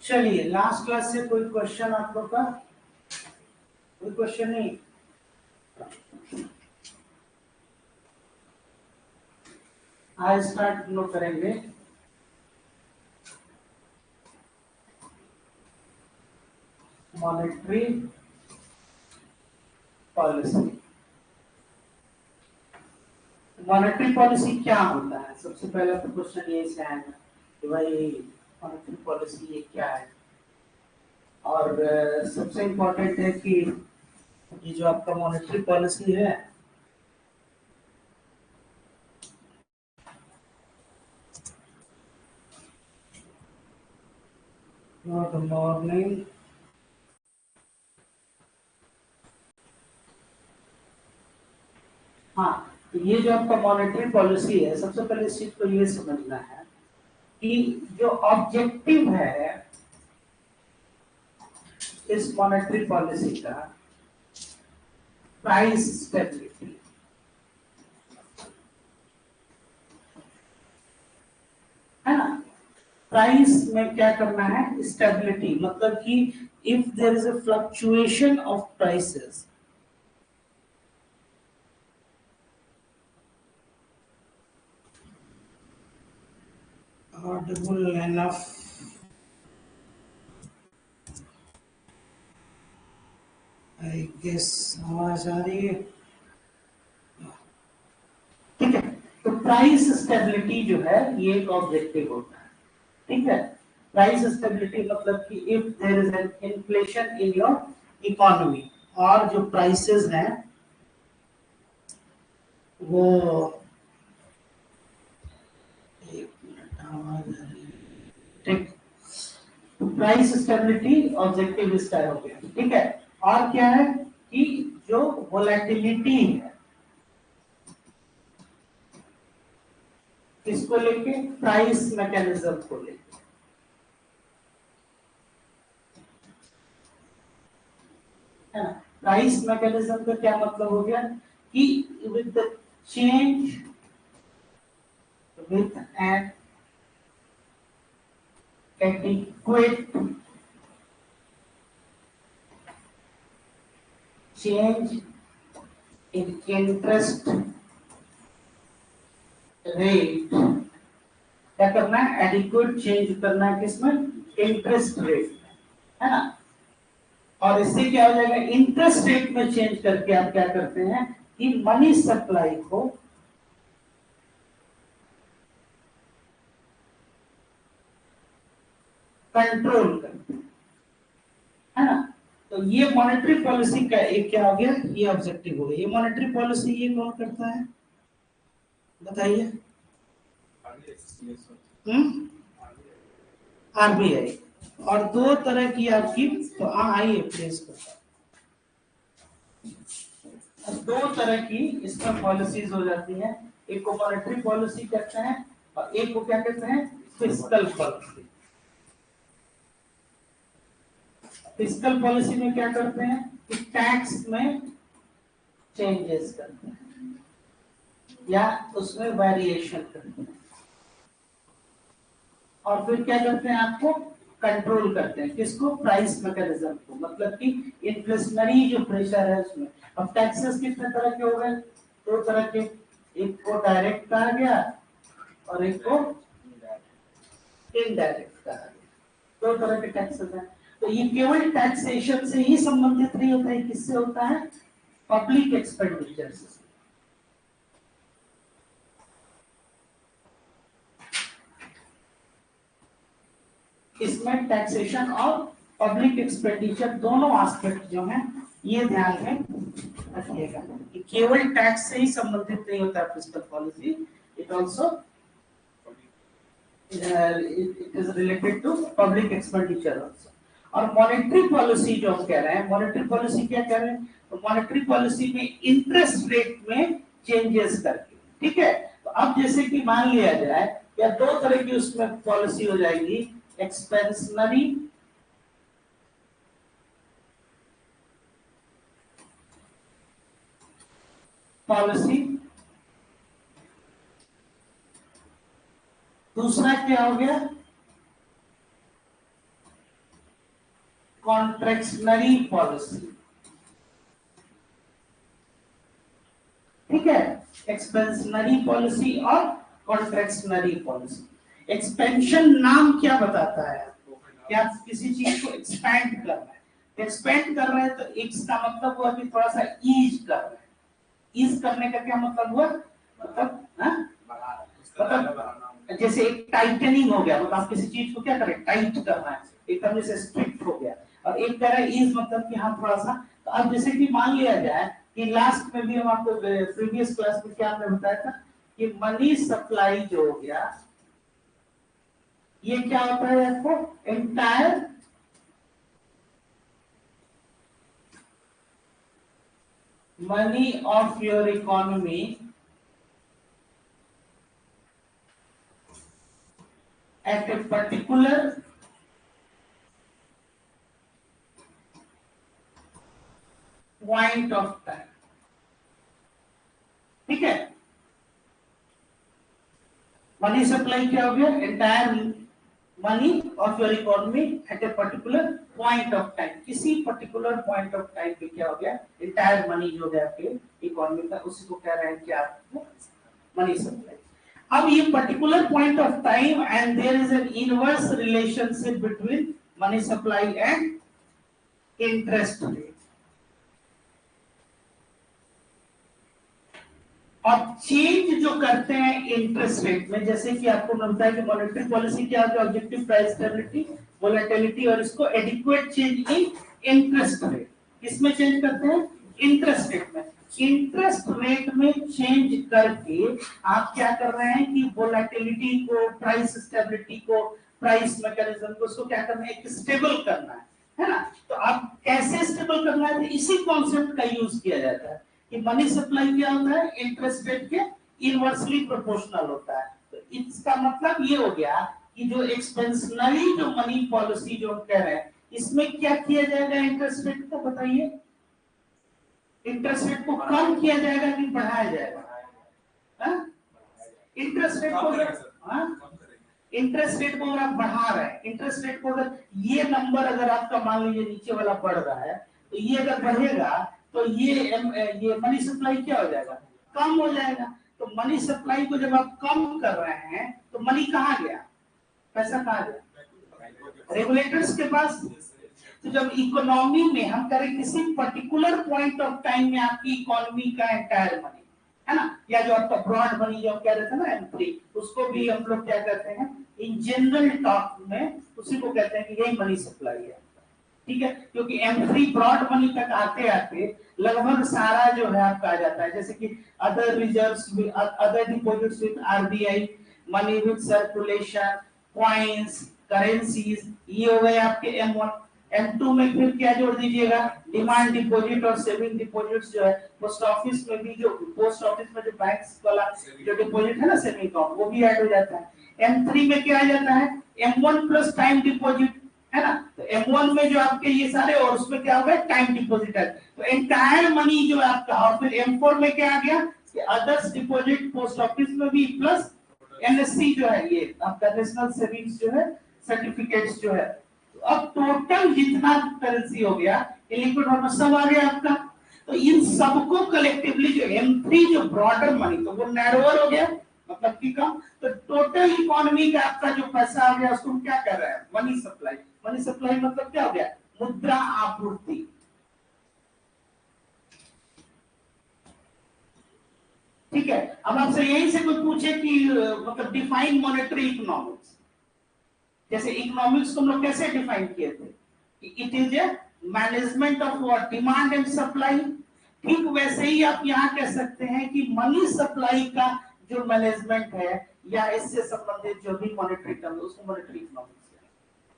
चलिए, last class से कोई क्वेश्चन आप लोग का? कोई क्वेश्चन नहीं? आज स्टार्ट हम लोग करेंगे मॉनेटरी पॉलिसी। मॉनेटरी पॉलिसी क्या होता है? सबसे पहले तो क्वेश्चन यही से आएगा कि भाई मॉनेटरी पॉलिसी ये क्या है। और सबसे इम्पोर्टेंट है कि ये जो आपका मॉनेटरी पॉलिसी है, गुड मॉर्निंग, हाँ, तो ये जो आपका मॉनेटरी पॉलिसी है, सबसे पहले इस चीज को ये समझना है कि जो ऑब्जेक्टिव है इस मॉनेटरी पॉलिसी का, प्राइस स्टेबिलिटी। है ना? प्राइस में क्या करना है? स्टेबिलिटी, मतलब कि if there is a fluctuation of prices, audible enough, I guess आवाज आ रही है? ठीक है, तो प्राइस स्टेबिलिटी जो है ये एक ऑब्जेक्टिव होता है। ठीक है, प्राइस स्टेबिलिटी मतलब कि if there is an inflation in your economy, और जो प्राइसेस हैं वो, एक मिनट आवाज आ रही है, ठीक, प्राइस स्टेबिलिटी ऑब्जेक्टिव इसका हो गया। ठीक है, और क्या है कि जो वोलेटिलिटी है, किसको लेके? प्राइस मैकेनिज्म को लेके। है ना? प्राइस मैकेनिज्म का क्या मतलब हो गया कि with the change, with an adequate change in interest rate, क्या करना है? एडिक्वेट चेंज करना है किसमें? इंटरेस्ट रेट में। है ना? और इससे क्या हो जाएगा? इंटरेस्ट रेट में चेंज करके आप क्या करते हैं कि मनी सप्लाई को कंट्रोल करते हैं। है ना? तो ये मॉनेटरी पॉलिसी का एक क्या हो गया? ये ऑब्जेक्टिव हो गया। ये मॉनेटरी पॉलिसी ये कौन करता है बताइए? आरबीआई। और दो तरह की आपकी, तो आइए प्लीज, दो तरह की इसमें पॉलिसीज हो जाती हैं। एक को मॉनेटरी पॉलिसी कहते हैं और एक को क्या कहते हैं? Fiscal policy. फिस्कल पॉलिसी में क्या करते हैं कि टैक्स में चेंजेस करते हैं या उसमें वेरिएशन करते हैं, और फिर क्या करते हैं? आपको कंट्रोल करते हैं। किसको? प्राइस मैकेनिज्म को, मतलब कि इन्फ्लेशनरी जो प्रेशर है उसमें। अब टैक्सेस कितने तरह के हो गए? दो तरह के, एक को डायरेक्ट कहा गया और एक को इनडायरेक्ट कहा गया। दो तरह के टैक्सेस हैं। तो ये केवल टैक्सेशन से ही संबंधित नहीं होता है। किससे होता है? पब्लिक एक्सपेंडिचर से। इसमें टैक्सेशन और पब्लिक एक्सपेंडिचर दोनों एस्पेक्ट जो हैं ये ध्यान में रखिएगा कि केवल टैक्स से ही संबंधित नहीं होता है fiscal policy. It also it is related to public expenditure also। और मॉनेटरी पॉलिसी जो हम कह रहे हैं, मॉनेटरी पॉलिसी क्या कह रहे हैं? तो मॉनेटरी पॉलिसी में इंटरेस्ट रेट में चेंजेस करके। ठीक है, तो अब जैसे कि मान लिया जाए या दो तरह की उसमें पॉलिसी हो जाएगी, एक्सपेंशनरी पॉलिसी, दूसरा क्या हो गया? कॉन्ट्रैक्शनरी पॉलिसी, ठीक है, एक्सपेंशनरी पॉलिसी और कॉन्ट्रैक्शनरी पॉलिसी। एक्सपेंशन नाम क्या बताता है आपको, क्या किसी चीज को एक्सपैंड करना है। एक्सपैंड कर रहे हैं तो एक्स का मतलब हुआ कि थोड़ा सा ईज कर रहे हैं। ईज करने का क्या मतलब हुआ, मतलब जैसे एक टाइटनिंग हो गया, मतलब आप किसी चीज को क्या करें, टाइट करना है, एकदम जैसे स्ट्रिक्ट हो गया। और एक तरह ईज मतलब कि हाँ थोड़ा सा। तो अब जैसे कि मान लिया जाए कि लास्ट में भी हम आपको प्रीवियस क्लास में क्या हमने बताया था कि मनी सप्लाई जो हो गया, ये क्या होता है आपको, entire money of your economy at a particular point of time, ठीक है। मनी सप्लाई क्या हो गया, entire money of your economy eight a particular point of time, किसी पर्टिकुलर पॉइंट ऑफ टाइम पे क्या हो गया, एंटायर मनी जो है आपके इकोनॉमी का, उसी को कह रहे हैं क्या, मनी सप्लाई। अब ये particular point of time and there is an inverse relationship between money supply and interest rate. अब चेंज जो करते हैं इंटरेस्ट रेट में, जैसे कि आपको मिलता है कि मॉनेटरी पॉलिसी क्या है, ऑब्जेक्टिव प्राइस स्टेबिलिटी, वोलेटिलिटी, और इसको adequate change in interest rate. किसमें चेंज करते हैं, इंटरेस्ट रेट में। इंटरेस्ट रेट में चेंज करके आप क्या कर रहे हैं कि वोलेटिलिटी को, प्राइस स्टेबिलिटी को, प्राइस मैकेनिज्म को, उसको क्या करना है, स्टेबल करना है ना। तो आप कैसे स्टेबल करना है, इसी कॉन्सेप्ट का यूज किया जाता है कि मनी सप्लाई क्या होता है, इंटरेस्ट रेट के इनवर्सली प्रोपोर्शनल होता है। तो इसका मतलब ये हो गया कि जो एक्सपेंशनरी जो मनी पॉलिसी जो हम कह रहे हैं, इसमें क्या किया जाएगा, इंटरेस्ट रेट को बताइए, इंटरेस्ट रेट को कम किया जाएगा कि बढ़ाया जाएगा, इंटरेस्ट रेट को, इंटरेस्ट रेट को अगर आप बढ़ा रहे हैं, इंटरेस्ट रेट को अगर ये नंबर अगर आपका मान लीजिए नीचे वाला बढ़ रहा है, तो ये अगर बढ़ेगा तो ये मनी सप्लाई क्या हो जाएगा, कम हो जाएगा। तो मनी सप्लाई को जब आप कम कर रहे हैं तो मनी कहाँ गया, पैसा कहाँ गया, रेगुलेटर्स के पास। तो जब इकोनॉमी में हम करें किसी पर्टिकुलर पॉइंट ऑफ टाइम में आपकी इकोनॉमी का एंटायर मनी है ना, या जो आपका ब्रॉड मनी जो हम कह रहे थे ना M3, उसको भी हम लोग क्या कहते हैं इन जनरल टॉक में, उसी को कहते हैं कि यही मनी सप्लाई है, ठीक है। क्योंकि M3 ब्रॉड मनी तक आते आते लगभग सारा जो है आपका आ जाता है, जैसे कि other reserves, other deposits with RBI, money with circulation, coins, currencies, ये हो गए आपके M1। M2 में फिर क्या जोड़ दीजिएगा, डिमांड डिपॉजिट और सेविंग डिपॉजिट्स जो है, पोस्ट ऑफिस में भी जो पोस्ट ऑफिस में जो बैंक्स वाला जो डिपॉजिट है ना, सेविंग अकाउंट, वो भी ऐड हो जाता है। M3 में क्या आ जाता है, M1 प्लस टाइम डिपॉजिट है ना। तो M1 में जो आपके ये सारे, और उसमें क्या होगा, टाइम डिपॉजिट है। तो एंटायर मनी जो है आपका, और फिर M4 में क्या आ गया कि अदर्स डिपॉजिट पोस्ट ऑफिस में भी, प्लस NSC जो है, ये आपका नेशनल सेविंग्स जो है, सर्टिफिकेट्स जो है। तो अब टोटल जितना करेंसी हो गया, लिक्विड फॉर्म सब आ गया आपका। तो इन सबको कलेक्टिवली जो M3 जो ब्रॉडर मनी, तो वो नैरोअर हो गया, मतलब कि कम। तो टोटल इकोनॉमी का आपका जो पैसा आ गया, उसको क्या कर रहा है, मनी सप्लाई। मनी सप्लाई मतलब क्या हो गया, मुद्रा आपूर्ति, ठीक है। अब आपसे यही से कोई पूछे कि मतलब डिफाइन मॉनेटरी इकोनॉमिक्स, जैसे इकोनॉमिक्स को हम लोग कैसे डिफाइन किए थे कि it is a management of what, demand and supply. ठीक वैसे ही आप यहाँ कह सकते हैं कि मनी सप्लाई का जो मैनेजमेंट है या इससे संबंधित जो भी मॉनेटरी टर्म, उसको मॉनेटरी इकोनॉमिक्स है।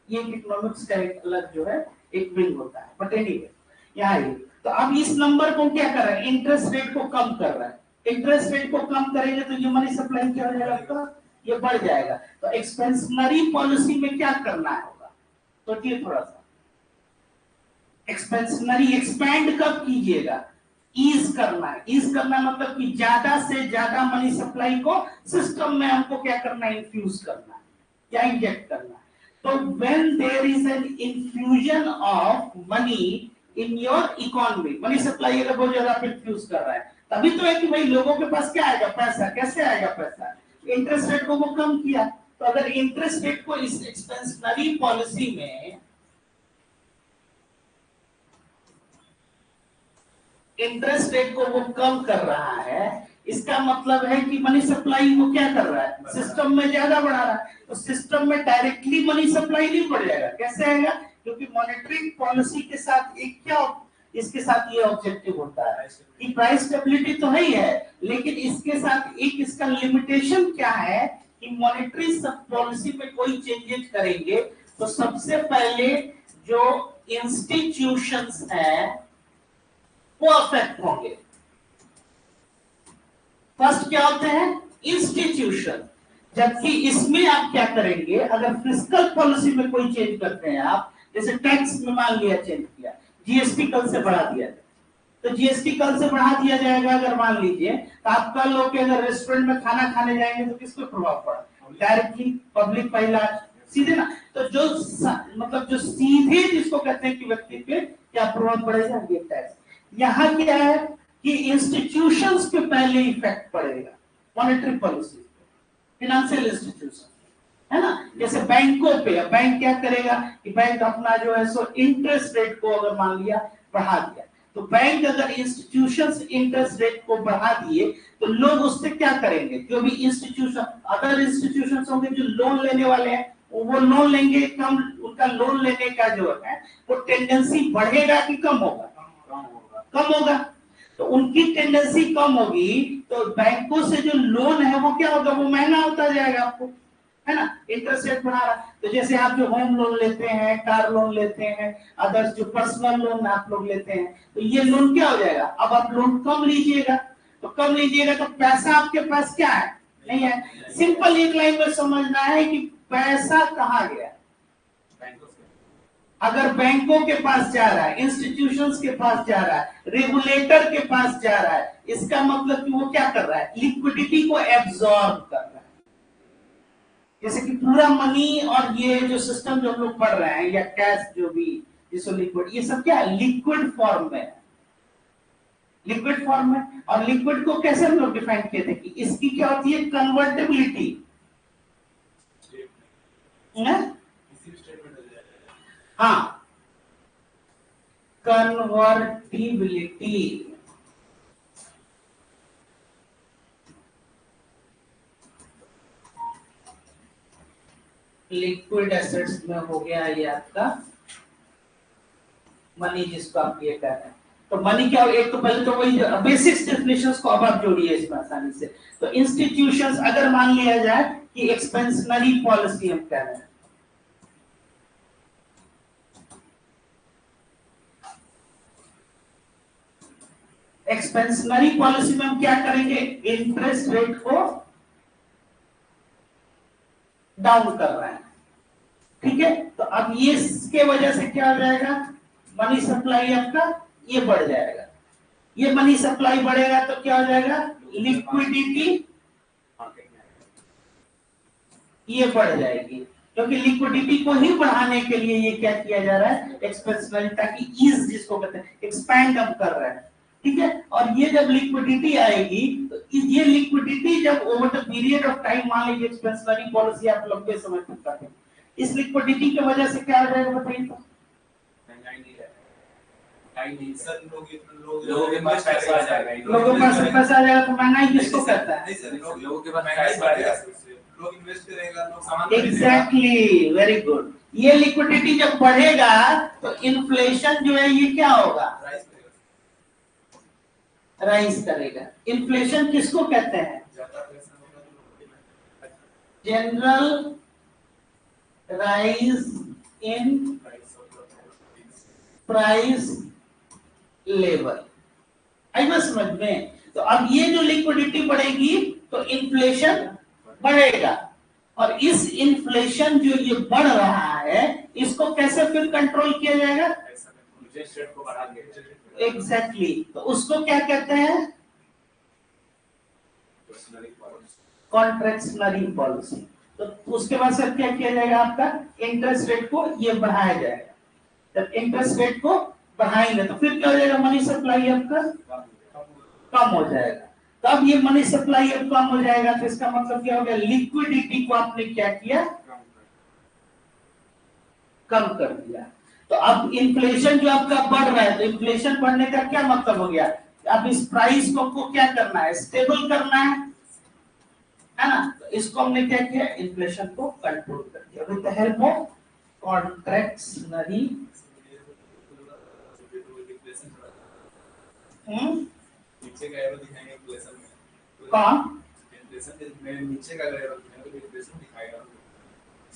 ये इकोनॉमिक्स का एक अलग जो है एक विंग होता है। बट एनीवे यहाँ ये, तो अब इस नंबर को क्या कर रहा है, इंटरेस्ट रेट को कम कर रहा है। इंटरेस्ट रेट को कम करेंगे तो ये मनी सप्लाई क्या हो जाएगा आपका, ये बढ़ जाएगा। तो एक्सपेंशनरी पॉलिसी में क्या करना होगा, तो ये थोड़ा सा एक्सपेंशनरी एक्सपैंड कब कीजिएगा, ईज करना है। ईज करना मतलब कि ज्यादा से ज्यादा मनी सप्लाई को सिस्टम में हमको क्या करना है, इन्फ्यूज करना है या इंजेक्ट करना है। तो when there is an infusion of money in your economy, money supply अगर बहुत ज्यादा इन्फ्यूज कर रहा है, तभी तो है कि भाई लोगों के पास क्या आएगा, पैसा। कैसे आएगा पैसा? इंटरेस्ट रेट को वो कम किया। तो अगर इंटरेस्ट रेट को इस एक्सपेंशनरी पॉलिसी में इंटरेस्ट रेट को वो कम कर रहा है, इसका मतलब है कि मनी सप्लाई वो क्या कर रहा है, सिस्टम में ज्यादा बढ़ा रहा है। तो सिस्टम में डायरेक्टली मनी सप्लाई नहीं बढ़ जाएगा। कैसे आएगा? क्योंकि मॉनेटरी पॉलिसी के साथ एक क्या, इसके साथ ये ऑब्जेक्टिव होता है कि प्राइस स्टेबिलिटी तो है ही है, लेकिन इसके साथ एक इसका लिमिटेशन क्या है कि मॉनेटरी पॉलिसी में कोई चेंजेस करेंगे तो सबसे पहले जो इंस्टीट्यूशंस हैं वो अफेक्ट होंगे। फर्स्ट क्या होते हैं? इंस्टीट्यूशन। जबकि इसमें आप क्या करेंगे, अगर फिस्कल पॉलिसी में कोई चेंज करते हैं आप, जैसे टैक्स में मान लिया चेंज किया, जीएसटी कल से बढ़ा दिया, तो जीएसटी कल से बढ़ा दिया जाएगा। अगर मान लीजिए तो आप कल लोग अगर रेस्टोरेंट में खाना खाने जाएंगे तो किस पे प्रभाव पड़ा? डायरेक्टली पब्लिक पहला सीधे ना। तो जो मतलब जो सीधे जिसको कहते हैं कि व्यक्ति पे क्या प्रभाव पड़ेगा, ये टैक्स। यहाँ क्या है कि इंस्टीट्यूशंस पे पहले इफेक्ट पड़ेगा, मॉनेटरी पॉलिसी, फिनेंशियल इंस्टीट्यूशन, है ना। जैसे बैंकों पे, बैंक क्या करेगा कि बैंक अपना जो है सो इंटरेस्ट रेट को अगर मान लिया बढ़ा दिया, तो बैंक अगर इंस्टीट्यूशंस इंटरेस्ट रेट को बढ़ा दिए तो लोग उससे क्या करेंगे? जो भी इंस्टीट्यूशन, अदर इंस्टीट्यूशंस होंगे जो लोन लेने वाले हैं, वो लोन लेंगे कम, उनका लोन लेने का जो है वो टेंडेंसी बढ़ेगा कि कम होगा? कम होगा। तो उनकी टेंडेंसी कम होगी तो बैंकों से जो लोन है वो क्या होगा? वो महंगा होता जाएगा आपको, है ना। इंटरेस्ट रेट बढ़ा रहा। तो जैसे आप जो होम लोन लेते हैं, कार लोन लेते हैं, अदर्स जो पर्सनल लोन आप लोग लेते हैं, तो ये लोन क्या हो जाएगा? अब आप लोन कम लीजिएगा, तो कम लीजिएगा तो पैसा आपके पास क्या है? नहीं है। सिंपल एक लाइन में समझना है कि पैसा कहाँ गया। अगर बैंकों के पास जा रहा है, इंस्टीट्यूशंस के पास जा रहा है, रेगुलेटर के पास जा रहा है, इसका मतलब कि वो क्या कर रहा है? लिक्विडिटी को एब्जॉर्ब कर रहा है। जैसे कि पूरा मनी और ये जो सिस्टम जो हम लोग पढ़ रहे हैं, या कैश जो भी जिसको लिक्विड, ये सब क्या है? लिक्विड फॉर्म में, लिक्विड फॉर्म में। और लिक्विड को कैसे हम लोग डिफाइन किए थे कि इसकी क्या होती है? कन्वर्टेबिलिटी, हाँ, कन्वर्टिबिलिटी। लिक्विड एसेट्स में हो गया ये आपका मनी, जिसको आप ये कह रहे हैं। तो मनी क्या? एक तो पहले तो वही बेसिक्स डेफिनेशंस को अब आप जोड़िए इसमें आसानी से। तो इंस्टीट्यूशंस अगर मान लिया जाए कि एक्सपेंशनरी पॉलिसी हम कह रहे हैं, एक्सपेंशनरी पॉलिसी में हम क्या करेंगे? इंटरेस्ट रेट को डाउन कर रहे हैं, ठीक है। तो अब ये इसके वजह से क्या हो जाएगा? मनी सप्लाई आपका ये बढ़ जाएगा। ये मनी सप्लाई बढ़ेगा तो क्या हो जाएगा? लिक्विडिटी ये बढ़ जाएगी, क्योंकि लिक्विडिटी को ही बढ़ाने के लिए ये क्या किया जा रहा है? एक्सपेंशनरी, ताकि ईज जिसको कहते हैं, एक्सपैंड हम कर रहे हैं, ठीक है। और ये जब लिक्विडिटी आएगी तो ये लिक्विडिटी जब over the period of time, मान लीजिए एक्सपेंशनरी पॉलिसी आप लंबे समय तक करते हैं, इस लिक्विडिटी की वजह से क्या हो जाएगा बताइए? तो लोगों के पास पैसा आ जाएगा, लोगों के पास पैसा आ जाएगा तो महंगाई किसको कहता है? लोगों के पास पैसा आ जाएगा, लोग इन्वेस्ट करेगा, लोग सामान एग्जैक्टली, वेरी गुड। ये लिक्विडिटी जब बढ़ेगा तो इन्फ्लेशन जो है ये क्या होगा? राइज करेगा। इन्फ्लेशन किसको कहते हैं? General rise in price level. आई बात समझ में? तो अब ये जो लिक्विडिटी बढ़ेगी तो इन्फ्लेशन बढ़ेगा, और इस इन्फ्लेशन जो ये बढ़ रहा है इसको कैसे फिर कंट्रोल किया जाएगा? एग्जैक्टली। तो उसको क्या कहते हैं? Contractionary policy. तो उसके बाद सर क्या किया जाएगा, आपका इंटरेस्ट रेट को ये बढ़ाया जाएगा। जब इंटरेस्ट रेट को बढ़ाएंगे तो फिर क्या हो जाएगा, मनी सप्लाई आपका कम हो जाएगा। तो अब ये मनी सप्लाई अब कम हो जाएगा तो इसका मतलब क्या हो गया, लिक्विडिटी को आपने क्या किया, कम कर दिया। तो अब इन्फ्लेशन जो आपका बढ़ रहा है, तो इन्फ्लेशन बढ़ने का क्या मतलब हो गया, अब इस प्राइस को हमको क्या करना है, स्टेबल करना है ना। तो इसको हमने क्या किया, इन्फ्लेशन को कंट्रोल कर दिया with the help of contractionary. नीचे का एरो दिखाएंगे इन्फ्लेशन में, कौन इन्फ्लेशन में नीचे का एरो दिखाएंगे तो इन्फ्लेशन दिखाएगा।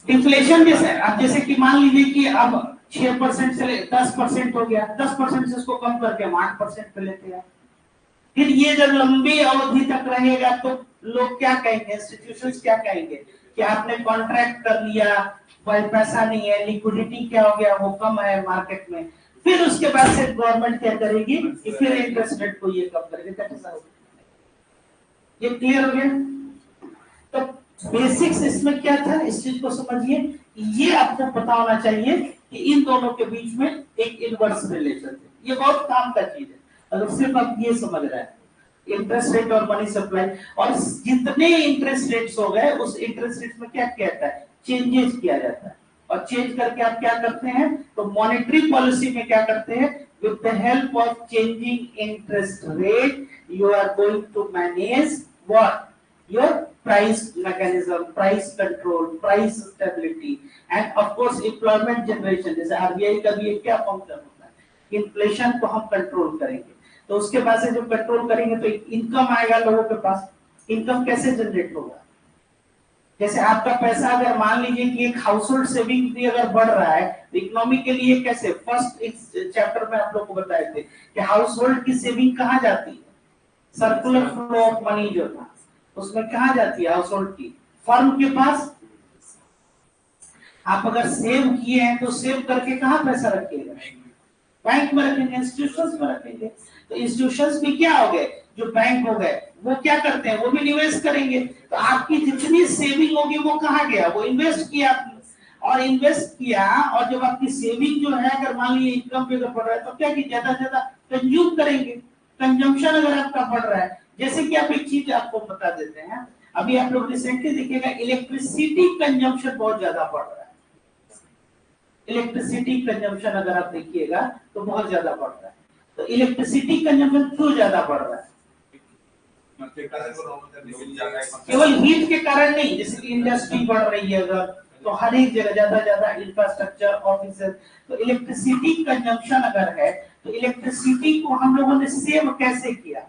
इन्फ्लेशन जैसे अब जैसे कि मान लीजिए कि अब 6% से 10% हो गया, 10% से उसको कम करके हम 8% पे लेते हैं। फिर ये जब लंबी अवधि तक रहेगा तो लोग क्या कहेंगे, इंस्टीट्यूशंस क्या कहेंगे कि आपने कॉन्ट्रैक्ट कर लिया, पैसा नहीं है, लिक्विडिटी क्या हो गया, वो कम है मार्केट में। फिर उसके बाद से गवर्नमेंट क्या करेगी कि फिर इंटरेस्ट रेट को ये कम करेगी। ये क्लियर हो गया। तो बेसिक्स इसमें क्या था, इस चीज को समझिए। ये आपको पता होना चाहिए कि इन दोनों के बीच में एक इनवर्स रिलेशन है। ये बहुत काम का चीज है अगर सिर्फ आप ये समझ रहे हैं, इंटरेस्ट रेट और मनी सप्लाई। और जितने इंटरेस्ट रेट्स हो गए उस इंटरेस्ट रेट में क्या किया जाता है, चेंजेस किया जाता है। और चेंज करके आप क्या करते हैं, तो मॉनेटरी पॉलिसी में क्या करते हैं, with the help of changing interest rate you are going to manage what, your price mechanism, price control, price stability and of course employment generation। जैसे आरबीआई का भी क्या फंक्शन होता है, इन्फ्लेशन को हम कंट्रोल करेंगे। तो उसके बाद से जब कंट्रोल करेंगे तो इनकम आएगा लोगों के पास। इनकम कैसे जनरेट होगा, जैसे आपका पैसा अगर मान लीजिए कि एक हाउस होल्ड सेविंग भी अगर बढ़ रहा है तो इकोनॉमी के लिए कैसे, फर्स्ट इस चैप्टर में आप लोग को बताए थे कि हाउस होल्ड की सेविंग कहाँ जाती है, सर्कुलर फ्लो ऑफ मनी जो था उसमें कहाँ जाती है, हाउस होल्ड की, फर्म के पास। आप अगर सेव किए हैं तो सेव करके कहाँ पैसा रखिएगा, बैंक में रखेंगे, इंस्टीट्यूशंस में रखेंगे। तो इंस्टीट्यूशंस भी क्या हो गए, जो बैंक हो गए वो क्या करते हैं, वो भी निवेश करेंगे। तो आपकी जितनी सेविंग होगी वो कहाँ गया, वो इन्वेस्ट किया आपने। और इन्वेस्ट किया और जब आपकी सेविंग जो है अगर मान लीजिए इनकम पे बढ़ रहा है तो क्या कि ज्यादा से ज्यादा कंज्यूम करेंगे। कंजम्पशन अगर आपका बढ़ रहा है, जैसे कि आप एक चीज आपको बता देते हैं, अभी आप लोग रिसेंटली देखिएगा इलेक्ट्रिसिटी कंजम्पशन बहुत ज्यादा बढ़ रहा है। इलेक्ट्रिसिटी कंजम्पशन अगर आप देखिएगा तो बहुत ज्यादा बढ़ रहा है। तो इलेक्ट्रिसिटी कंजम्पशन क्यों ज्यादा बढ़ रहा है, केवल हीट के कारण नहीं, जैसे कि इंडस्ट्री बढ़ रही है अगर तो हर एक जगह ज्यादा ज्यादा इंफ्रास्ट्रक्चर, ऑफिस। तो इलेक्ट्रिसिटी कंजम्पशन अगर है तो इलेक्ट्रिसिटी को हम लोगों ने सेव कैसे किया,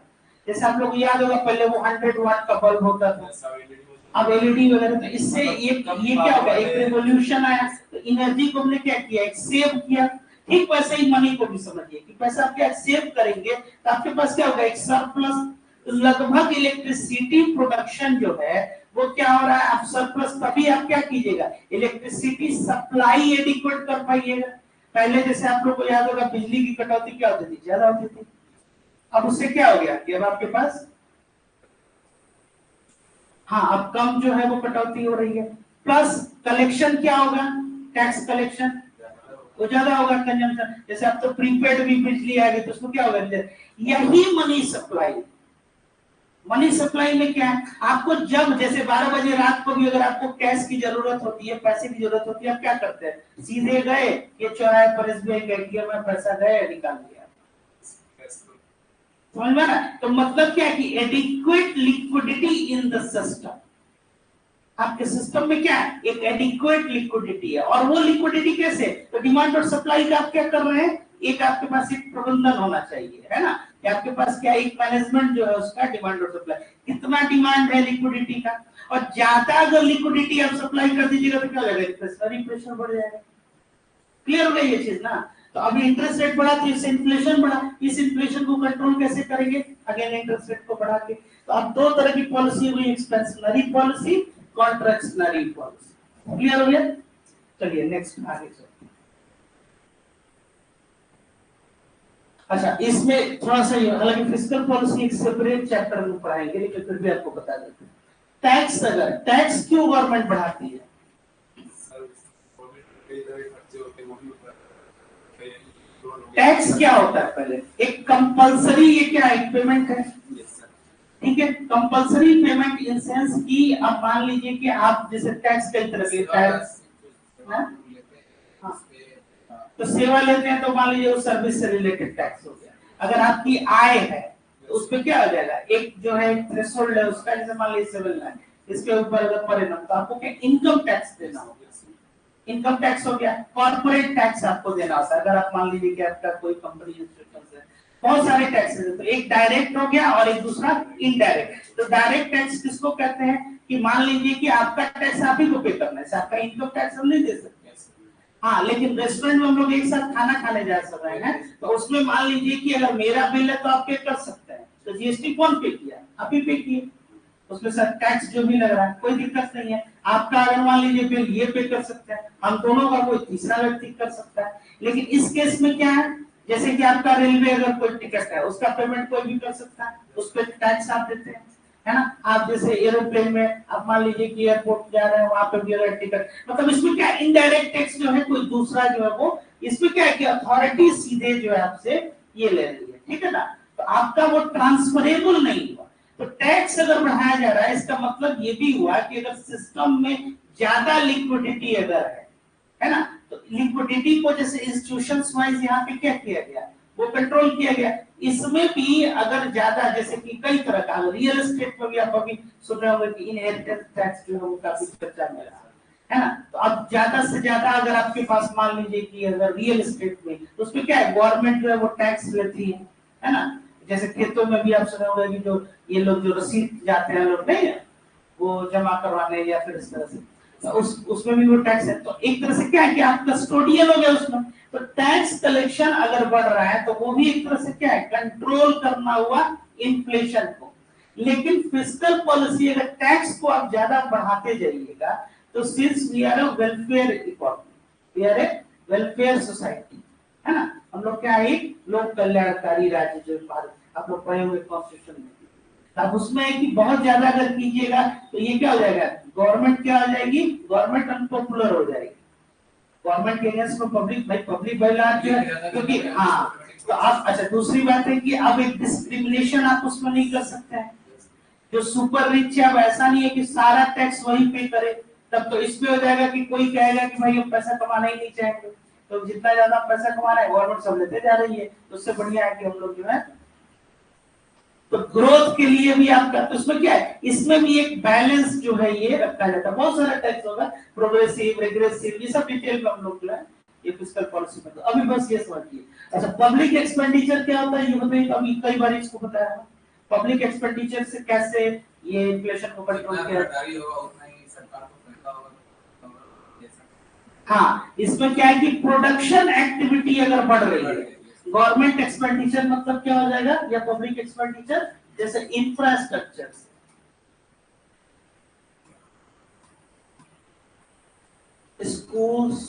जैसे आप लोग याद होगा पहले वो 100 वाट का बल्ब होता था, अब एलईडी वगैरह। तो इससे ये क्या होगा, एक रिवॉल्यूशन आया। तो एनर्जी को हमने क्या किया, एक सेव किया। ठीक वैसे ही मनी को भी समझिए कि पैसा आप क्या सेव करेंगे तो आपके पास क्या होगा, एक सरप्लस। लगभग इलेक्ट्रिसिटी प्रोडक्शन जो है वो क्या हो रहा है, आप सरप्लस तभी आप क्या कीजिएगा, इलेक्ट्रिसिटी सप्लाई एडिक्वेट कर पाइएगा। पहले जैसे आप लोग को याद होगा बिजली की कटौती क्या होती थी, ज्यादा होती थी। अब उससे क्या हो गया कि अब आपके पास हाँ अब कम जो है वो कटौती हो रही है। प्लस कलेक्शन क्या होगा, टैक्स कलेक्शन वो ज्यादा होगा। कंजम्पशन जैसे अब तो प्रीपेड भी बिजली आ गई तो उसको क्या होगा, यही मनी सप्लाई। मनी सप्लाई में क्या है, आपको जब जैसे 12 बजे रात को भी अगर आपको कैश की जरूरत होती है, पैसे की जरूरत होती है, आप क्या करते हैं, सीधे गए ये चौराहे पर एसबीआई के एटीएम में पैसा गए निकाल लिया। समझ में ना। तो मतलब क्या है कि adequate liquidity in the system. आपके सिस्टम में क्या है, एक एडिक्वेट लिक्विडिटी है। और वो लिक्विडिटी कैसे, तो डिमांड और सप्लाई का आप क्या कर रहे हैं, एक आपके पास एक प्रबंधन होना चाहिए, है ना, कि आपके पास क्या एक मैनेजमेंट जो है उसका, डिमांड और सप्लाई, कितना डिमांड है लिक्विडिटी का। और ज्यादा अगर लिक्विडिटी आप सप्लाई कर दीजिएगा तो क्या हो जाएगा, इंफ्लेशनरी प्रेशर बढ़ जाएगा। क्लियर हो गई ये चीज ना। तो अभी इंटरेस्ट रेट बढ़ा तो इससे इन्फ्लेशन बढ़ा, इस इन्फ्लेशन को कंट्रोल कैसे करेंगे, अगेन इंटरेस्ट रेट को बढ़ा के। तो अब दो तरह की पॉलिसी हुई, expansionary policy, contractionary policy. Clear हो गया। चलिए नेक्स्ट आगे चलते। अच्छा इसमें थोड़ा सा, हालांकि फिस्कल पॉलिसी एक सेपरेट चैप्टर में पढ़ाएंगे लेकिन फिर भी आपको बता देते हैं। टैक्स अगर टैक्स क्यों गवर्नमेंट बढ़ाती है? टैक्स क्या होता है? पहले एक कंपलसरी, ये क्या एक पेमेंट है, ठीक है। कंपलसरी पेमेंट इन सेंस की अब मान लीजिए कि आप जैसे टैक्स कई तरह के टैक्स, तो सेवा लेते हैं तो मान लीजिए उस सर्विस से रिलेटेड टैक्स हो गया। अगर आपकी आय है तो उसपे क्या हो जाएगा, एक जो है थ्रेशोल्ड है उसका, जैसे मान लीजिए 7 लाख, इसके ऊपर अगर परिणाम तो आपको क्या इनकम टैक्स देना होगा। इनकम टैक्स हो गया। कॉर्पोरेट टैक्स आपको देना होता है, अगर आप मान लीजिए कि आपका कोई कंपनी इंस्टीट्यूशन है, बहुत सारे टैक्स है, तो एक डायरेक्ट हो गया और एक दूसरा इनडायरेक्ट। तो डायरेक्ट टैक्स किसको कहते हैं कि मान लीजिए कि आपका टैक्स आप ही को पे करना है, आपका इनकम टैक्स हम नहीं दे सकते। हाँ, लेकिन रेस्टोरेंट में हम लोग एक साथ खाना खाने जा रहे हैं तो उसमें मान लीजिए कि अगर मेरा बिल है तो आप पे कर सकते हैं, तो जीएसटी कौन पे किया? आप ही पे किए, उसमें सर टैक्स जो भी लग रहा है कोई दिक्कत नहीं है। आपका अगर मान लीजिए बिल ये पे कर सकते हैं, हम दोनों का कोई तीसरा व्यक्ति कर सकता है। लेकिन इस केस में क्या है, जैसे कि आपका रेलवे अगर कोई टिकट है उसका पेमेंट कोई भी कर सकता है, उस पर टैक्स आप देते हैं, है ना। आप जैसे एरोप्लेन में आप मान लीजिए कि एयरपोर्ट जा रहे हैं, वहां पे भी अगर टिकट, मतलब इसमें क्या इनडायरेक्ट टैक्स जो है कोई दूसरा जो है वो, इसमें क्या है कि अथॉरिटी सीधे जो है आपसे ये ले रही है, ठीक है ना। तो आपका वो ट्रांसफरेबल नहीं हुआ। तो टैक्स अगर बढ़ाया जा रहा है इसका मतलब ये भी हुआ कि अगर सिस्टम में ज्यादा लिक्विडिटी अगर है ना, तो लिक्विडिटी को जैसे इंस्टीट्यूशंस वाइज यहाँ पे क्या किया गया, वो कंट्रोल किया गया। इसमें भी अगर ज्यादा, जैसे कि कई तरह का रियल एस्टेट में भी आप अभी सुन रहे होंगे कि इनहेरिटेंस टैक्स जो है वो काफी चर्चा में रहा है ना। तो अब ज्यादा से ज्यादा अगर आपके पास मान लीजिए कि अगर रियल एस्टेट में, तो उसमें क्या है गवर्नमेंट जो है वो टैक्स लेती है ना। जैसे खेतों में भी आप सुने होंगे कि जो ये लोग जो रसीद जाते हैं लोग नहीं है वो जमा करवाने या फिर इस तरह से, तो उसमें भी वो टैक्स है। तो एक तरह से क्या है कि आप कस्टोडियन हो गए उसमें। तो टैक्स कलेक्शन अगर बढ़ रहा है तो वो भी एक तरह से क्या है, कंट्रोल करना हुआ इन्फ्लेशन को। लेकिन फिस्कल पॉलिसी अगर टैक्स को आप ज्यादा बढ़ाते जाइएगा तो since we are a welfare economy, we are a welfare society, है ना। हम लोग क्या है, लोक कल्याणकारी राज्य जो भारत, आप लोग पढ़े हुए कॉन्स्टिट्यूशन में, अब उसमें है कि बहुत ज्यादा अगर कीजिएगा तो ये क्या हो जाएगा, गवर्नमेंट क्या हो जाएगी, गवर्नमेंट अनपॉपुलर हो जाएगी। गवर्नमेंट के अगेंस्ट में पब्लिक भाई पब्लिक बैलाज है, क्योंकि हाँ। तो आप अच्छा दूसरी बात है कि अब एक डिस्क्रिमिनेशन आप उसमें नहीं कर सकते हैं। जो सुपर रिच है अब ऐसा नहीं है कि सारा टैक्स वही पे करे, तब तो इसमें हो जाएगा कि कोई कहेगा कि भाई हम पैसा कमाना ही नहीं चाहेंगे, तो जितना ज्यादा पैसा कमा रहा है गवर्नमेंट सब लेते जा रही है, तो उससे बढ़िया है कि हम लोग जो है तो ग्रोथ के लिए भी आप करते, उसमें क्या है, इसमें भी एक बैलेंस जो है ये रखा जाता है। बहुत सारा टैक्स होगा, प्रोग्रेसिव, रेग्रेसिव, ये सब डिटेल में हम लोग जो है ये फिस्कल पॉलिसी में, तो अभी बस ये समझिए। अच्छा पब्लिक एक्सपेंडिचर क्या होता है ये बताइए, अभी कई बार इसको बताया पब्लिक एक्सपेंडिचर से कैसे ये इन्फ्लेशन को कंट्रोल किया जाता है। हाँ, इसमें क्या है कि प्रोडक्शन एक्टिविटी अगर बढ़ रही है, गवर्नमेंट एक्सपेंडिचर मतलब क्या हो जाएगा, या पब्लिक एक्सपेंडिचर जैसे इंफ्रास्ट्रक्चर, स्कूल्स,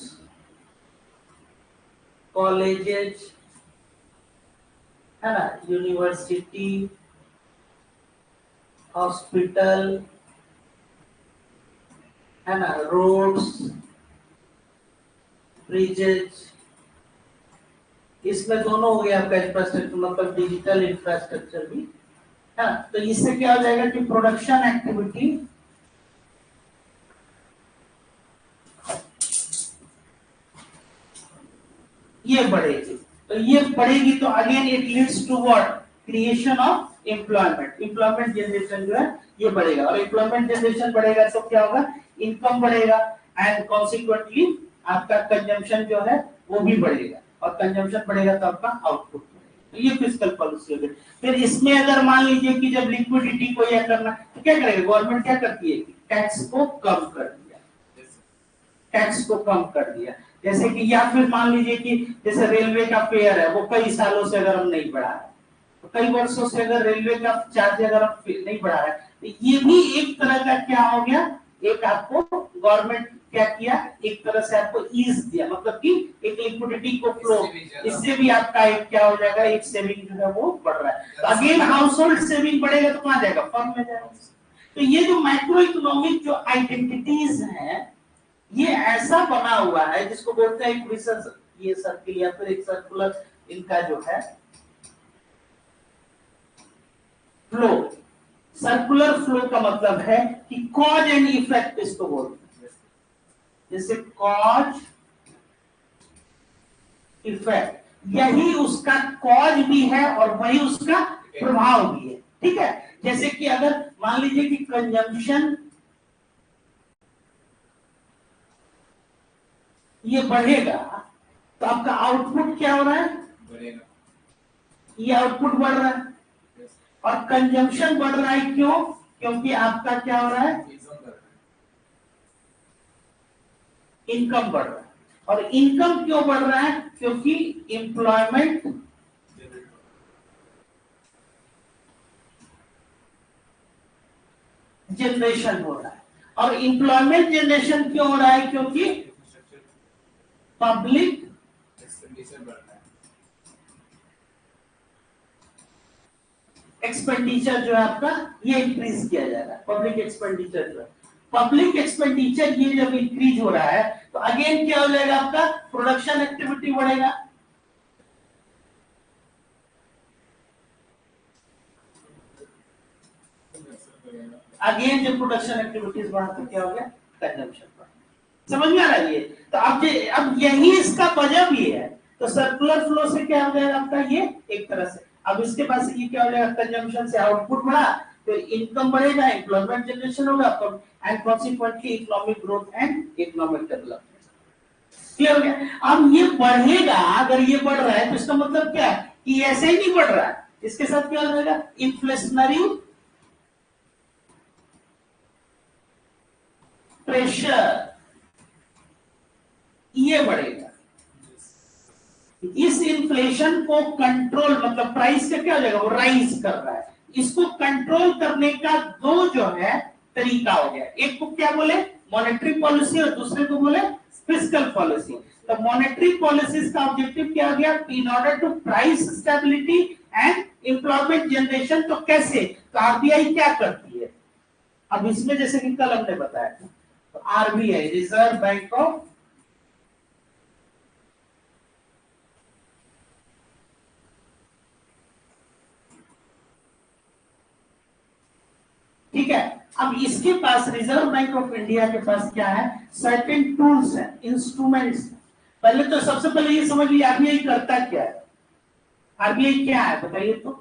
कॉलेजेस, है ना, यूनिवर्सिटी, हॉस्पिटल, है ना, रोड्स, ब्रिजेज, इसमें दोनों हो गया आपका इंफ्रास्ट्रक्चर, मतलब डिजिटल इंफ्रास्ट्रक्चर भी है। तो इससे क्या हो जाएगा कि प्रोडक्शन एक्टिविटी ये बढ़ेगी, तो ये बढ़ेगी तो again it leads to what, creation of employment, employment generation जो है ये बढ़ेगा, और एम्प्लॉयमेंट जनरेशन बढ़ेगा तो क्या होगा, इनकम बढ़ेगा, एंड कॉन्सिक्वेंटली आपका कंजम्पशन जो है वो भी बढ़ेगा, और कंजम्पशन बढ़ेगा तो आपका आउटपुट बढ़ेगा। तो ये फिस्कल पॉलिसी हो गई। फिर इसमें अगर मान लीजिए कि जब लिक्विडिटी को यह करना, तो क्या करेगा गवर्नमेंट, क्या करती है, टैक्स को कम कर दिया, टैक्स को कम कर दिया। जैसे कि या फिर मान लीजिए कि जैसे रेलवे का फेयर है वो कई सालों से अगर हम नहीं बढ़ा है, तो कई वर्षों से अगर रेलवे का चार्ज अगर हम नहीं बढ़ा है, तो ये भी एक तरह का क्या हो गया, एक आपको गवर्नमेंट क्या किया, एक तरह से आपको ईज दिया, मतलब कि एक लिक्विडिटी को फ्लो, इससे भी आपका एक क्या हो जाएगा, एक सेविंग जो है वो बढ़ रहा है। तो अगेन हाउस होल्ड सेविंग बढ़ेगा तो कहां जाएगा, फर्म में जाएगा। तो ये जो माइक्रो इकोनॉमिक जो आइडेंटिटीज हैं, ये ऐसा बना हुआ है जिसको बोलते हैं ये सर्किल या फिर एक सर्कुलर इनका जो है फ्लो। सर्कुलर फ्लो का मतलब है कि कॉज एंड इफेक्ट इसको बोलते हैं, जैसे कॉज इफेक्ट, यही उसका कॉज भी है और वही उसका प्रभाव भी है। ठीक है, जैसे कि अगर मान लीजिए कि कंजम्पशन ये बढ़ेगा तो आपका आउटपुट क्या हो रहा है, बढ़ेगा, ये आउटपुट बढ़ रहा है, और कंजम्पशन बढ़ रहा है। क्यों? क्योंकि आपका क्या हो रहा है, इनकम बढ़ रहा है। और इनकम क्यों बढ़ रहा है? क्योंकि एम्प्लॉयमेंट जनरेशन हो रहा है। और एम्प्लॉयमेंट जनरेशन क्यों हो रहा है? क्योंकि पब्लिक एक्सपेंडिचर जो है आपका ये इंक्रीज किया जा रहा है। पब्लिक एक्सपेंडिचर जो है, पब्लिक एक्सपेंडिचर ये जब इंक्रीज हो रहा है तो अगेन क्या हो जाएगा, आपका प्रोडक्शन एक्टिविटी बढ़ेगा। अगेन जो प्रोडक्शन एक्टिविटीज बढ़ा तो क्या हो गया, कंजम्पशन बढ़ा। समझ में आ रहा है ये? तो अब यही इसका वजह भी है। तो सर्कुलर फ्लो से क्या हो जाएगा आपका, ये एक तरह से अब इसके पास ये क्या हो जाएगा, कंजम्पशन से आउटपुट बढ़ा, फिर इनकम बढ़ेगा, एम्प्लॉयमेंट जनरेशन होगा, and consequently economic growth and economic development. Clear हो गया? अब ये बढ़ेगा, अगर ये बढ़ रहा है तो इसका मतलब क्या है कि ऐसे ही नहीं बढ़ रहा है, इसके साथ क्या हो जाएगा, इन्फ्लेशनरी प्रेशर ये बढ़ेगा। इस इन्फ्लेशन को कंट्रोल, मतलब प्राइस का क्या हो जाएगा, वो राइज कर रहा है। इसको कंट्रोल करने का दो जो है तरीका हो गया, एक को क्या बोले, मॉनेटरी पॉलिसी, और दूसरे को बोले फिस्कल पॉलिसी। तो मॉनेटरी पॉलिसीज का ऑब्जेक्टिव क्या हो गया, in order to price stability and employment generation. तो कैसे, तो आरबीआई क्या करती है, अब इसमें जैसे कि कल हमने बताया, तो आरबीआई रिजर्व बैंक ऑफ ठीक है। अब इसके पास, रिजर्व बैंक ऑफ इंडिया के पास क्या है, सर्टेन टूल्स है, इंस्ट्रूमेंट्स। पहले तो सबसे पहले ये समझ लीजिए आरबीआई करता क्या है। आरबीआई क्या है बताइए तो।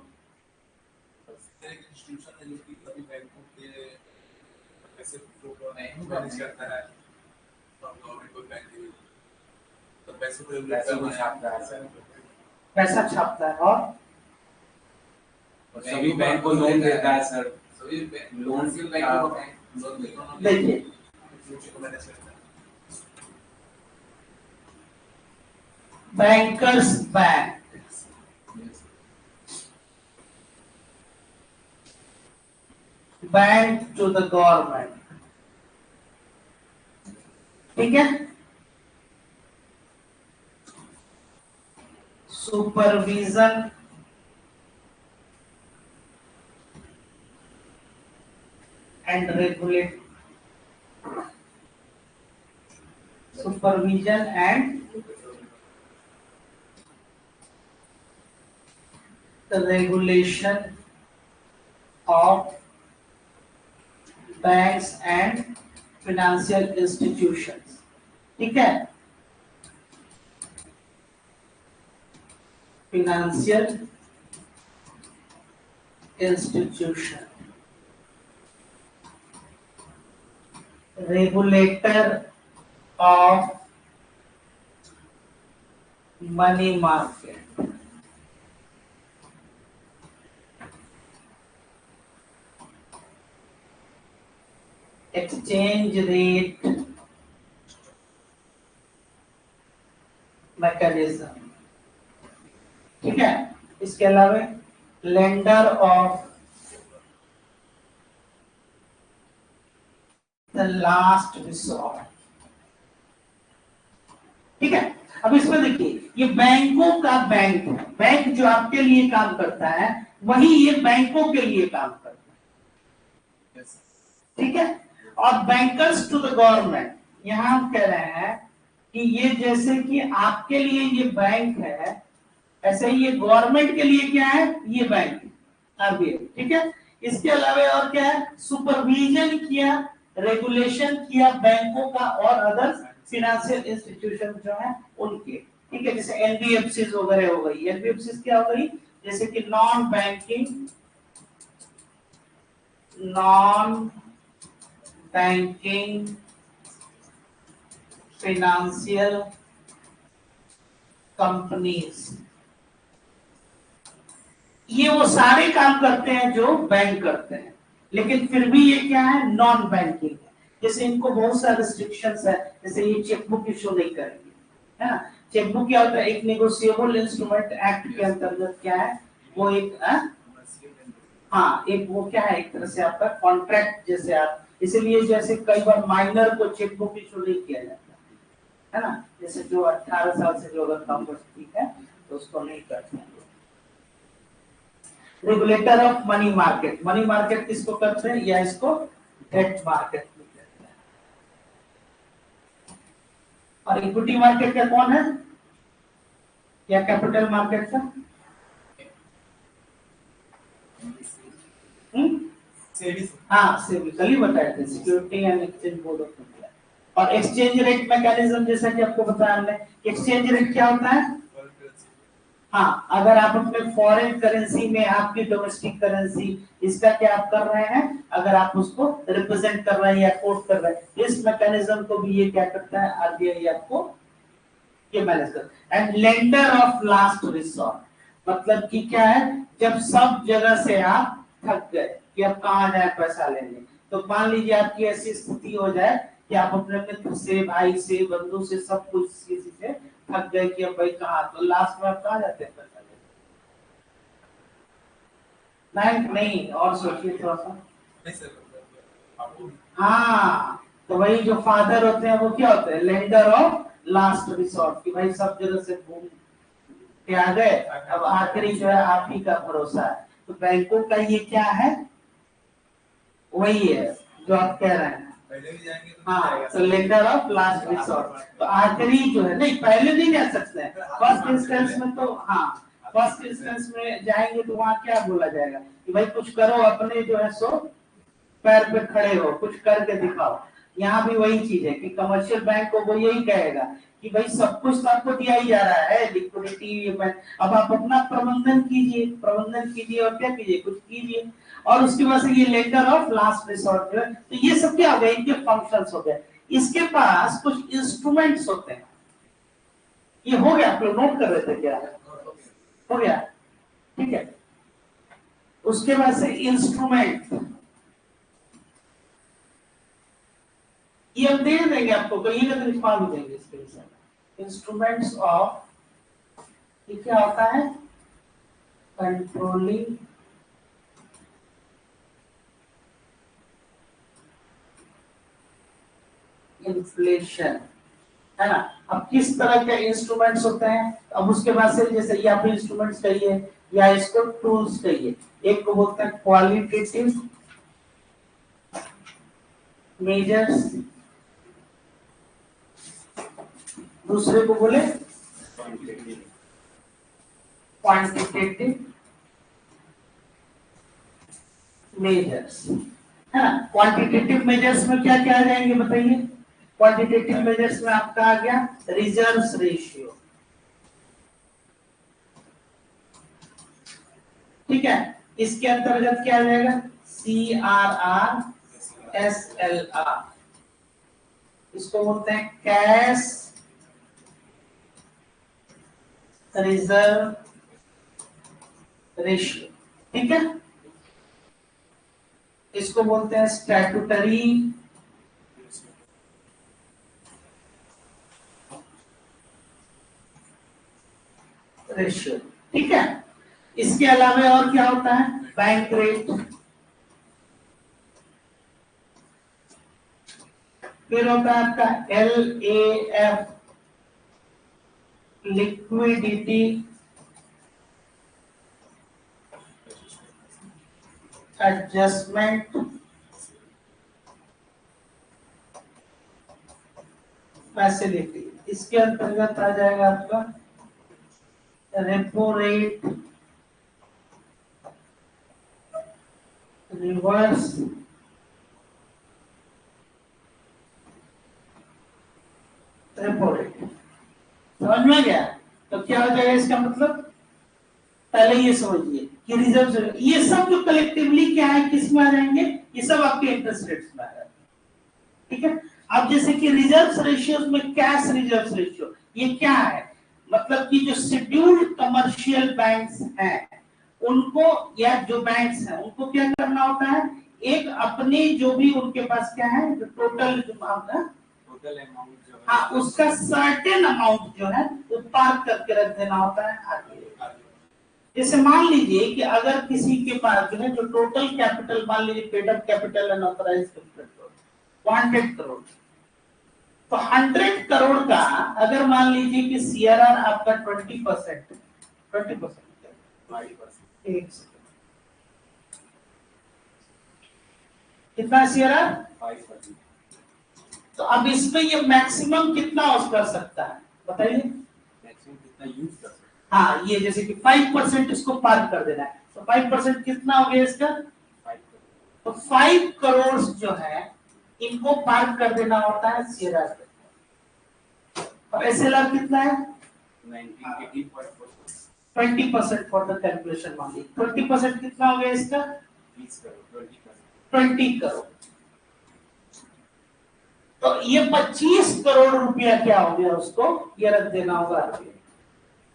इंस्टीट्यूशन है जो कि सभी बैंकों के पैसे को मैनेज करता है, तो गवर्नमेंट को बैंक तो पैसे को छापता है सर, पैसा छापता है और सभी बैंक को लोन देता है सर, सभी लोन से बैंकों को लोन देता है, देखिए फ्यूचर को मैनेज करता है। Bankers bank, bank to the government, ठीक है। Supervision and regulate, supervision and the regulation of banks and financial institutions, ठीक है। financial institution, regulator of money market, exchange rate mechanism, ठीक है। इसके अलावा lender of the last resort, ठीक है। अब इसमें देखिए, ये बैंकों का बैंक है, बैंक जो आपके लिए काम करता है वही ये बैंकों के लिए काम करता है, ठीक है। और बैंकर्स टू द गवर्नमेंट, यहां हम कह रहे हैं कि ये जैसे कि आपके लिए ये बैंक है, ऐसे ही ये गवर्नमेंट के लिए क्या है, ये बैंक आरबीआई, ठीक है। इसके अलावा और क्या है, सुपरविजन किया, रेगुलेशन किया बैंकों का और अदर फिनेंशियल इंस्टीट्यूशन जो है उनके, ठीक है। जैसे एनबीएफसी वगैरह हो गई, एनबीएफसी क्या हो गई, जैसे कि नॉन बैंकिंग फाइनेंशियल कंपनीज, ये वो सारे काम करते हैं जो बैंक करते हैं, लेकिन फिर भी ये क्या है, नॉन बैंकिंग है। जैसे इनको बहुत सारे रिस्ट्रिक्शंस है, जैसे ये चेकबुक इशू नहीं करेंगे, है ना। चेकबुक क्या होता है, एक नेगोशिएबल इंस्ट्रूमेंट एक्ट के अंतर्गत क्या है, वो एक हाँ एक वो क्या है, एक तरह से आपका कॉन्ट्रैक्ट जैसे आप, इसलिए जैसे कई बार माइनर को चेकबुक इशू नहीं किया जाता है ना, जैसे जो 18 साल से जो अगर कम ठीक है तो उसको नहीं करते हैं। Regulator of money market, money market किसको करते हैं, या इसको डेट मार्केट में कहते हैं। और इक्विटी मार्केट का कौन है, या कैपिटल मार्केट का, हाँ सेबी कल ही बताए थे, security and exchange board of India. और एक्सचेंज रेट मैकेनिज्म, जैसा कि आपको बताया हमने, एक्सचेंज रेट क्या होता है, हाँ अगर आप अपने फॉरेन करेंसी में आपकी डोमेस्टिक करेंसी, इसका क्या आप कर रहे हैं, अगर आप उसको रिप्रेजेंट कर रहे हैं या कोट कर रहे हैं, इस मैकेनिज्म को भी ये क्या करता है, आरबीआई आपको ये मैनेज करता है। And lender of last resort, मतलब कि क्या है, जब सब जगह से आप थक गए कि अब कहाँ जाए पैसा लेने, तो मान लीजिए आपकी ऐसी स्थिति हो जाए कि आप अपने मित्र से, भाई से, बंधु से, सब कुछ किसी से थक गए कि अब भाई कहाँ, तो लास्ट में आप कहाँ जाते हैं पैसा लेने, बैंक नहीं, और सोचिए थोड़ा सा। नहीं सर, हाँ तो वही जो फादर होते हैं वो क्या होते हैं, लेंडर ऑफ लास्ट रिसोर्ट, कि भाई सब जगह से घूम के आ गए, अब आखिरी जो है आप ही का भरोसा है। तो बैंकों का ये क्या है, वही है जो आप कह रहे हैं, पहले भी जाएंगे तो हाँ तो लेंडर ऑफ लास्ट रिसोर्ट, तो आखिरी जो है, नहीं पहले नहीं जा सकते हैं, फर्स्ट इंस्टेंस में तो हाँ, फर्स्ट इंस्टेंस में जाएंगे तो वहां क्या बोला जाएगा कि भाई कुछ करो, अपने जो है सो पैर पे खड़े हो, कुछ करके दिखाओ। यहाँ भी वही चीज है कि कमर्शियल बैंक को वो यही कहेगा कि भाई सब कुछ तो आपको दिया ही जा रहा है, लिक्विडिटी, अब आप अपना प्रबंधन कीजिए और क्या कीजिए, कुछ कीजिए। और उसकी वजह से ये लेटर ऑफ लास्ट रिसोर्ट जो है, तो ये सब क्या हो गया, इनके फंक्शंस हो गए। इसके पास कुछ इंस्ट्रूमेंट्स होते हैं, ये हो गया, आप लोग नोट कर रहे थे क्या, हो गया, ठीक है। उसके बाद से इंस्ट्रूमेंट, ये हम दे देंगे आपको, कहीं ना कहीं फॉर्म देंगे इसके लिए। इंस्ट्रूमेंट्स ऑफ, ये क्या होता है, कंट्रोलिंग इन्फ्लेशन, है ना। अब किस तरह के इंस्ट्रूमेंट्स होते हैं, अब उसके बाद से जैसे ये आप इंस्ट्रूमेंट्स कहिए या इसको टूल्स कहिए, एक को बोलते हैं क्वालिटेटिव मेजर्स, दूसरे को बोले क्वांटिटेटिव मेजर्स, है ना। क्वांटिटेटिव मेजर्स में क्या क्या आ जाएंगे बताइए, क्वांटिटेटिव मेजर्स में आपका आ गया रिजर्व्स रेशियो, ठीक है। इसके अंतर्गत क्या आ जाएगा, CRR SLR, इसको बोलते हैं कैश रिजर्व रेशियो, ठीक है। इसको बोलते हैं स्टैट्यूटरी रेशियो, ठीक है। इसके अलावा और क्या होता है, बैंक रेट, फिर होता है आपका LAF लिक्विडिटी एडजस्टमेंट फैसिलिटी, इसके अंतर्गत आ जाएगा आपका repo rate, reverse repo rate. समझ में गया? तो क्या हो जाएगा इसका मतलब? पहले ये समझिए कि रिजर्व, ये सब जो कलेक्टिवली क्या है, किस में आ जाएंगे? ये सब आपके इंटरेस्ट रेट्स में आ जाएंगे। ठीक है। अब जैसे कि रिजर्व रेशियो में कैश रिजर्व रेशियो, ये क्या है? मतलब कि जो शेड्यूल्ड कमर्शियल बैंक्स हैं उनको, या जो बैंक्स हैं उनको क्या करना होता है, एक अपने जो भी उनके पास क्या है, जो टोटल अमाउंट है, टोटल अमाउंट जो है, हाँ, उसका सर्टेन अमाउंट जो है वो पार्क करके रख देना होता है आगे। जैसे मान लीजिए कि अगर किसी के पास जो है जो टोटल कैपिटल, मान लीजिए paid up capital and authorised capital 100 crore, तो 100 करोड़ का अगर मान लीजिए कि सीआरआर आपका 20%, 20% कितना सीआरआर? 5%। तो अब इसमें ये मैक्सिमम कितना यूज कर सकता है बताइए? मैक्सिमम कितना यूज कर सकते हैं? हाँ, ये जैसे कि 5% इसको पार्क कर देना है, तो 5% कितना हो गया इसका? 5%। तो 5 करोड़ जो है इनको पार्क कर देना होता है सीआरआर। और एसएलआर कितना है? 20% फॉर द कैलकुलेशन मान ली। 20% कितना हो गया इसका? 20 करोड़, 20 करोड़। तो ये 25 करोड़ रुपया क्या हो गया, उसको ये रख देना होगा आगे।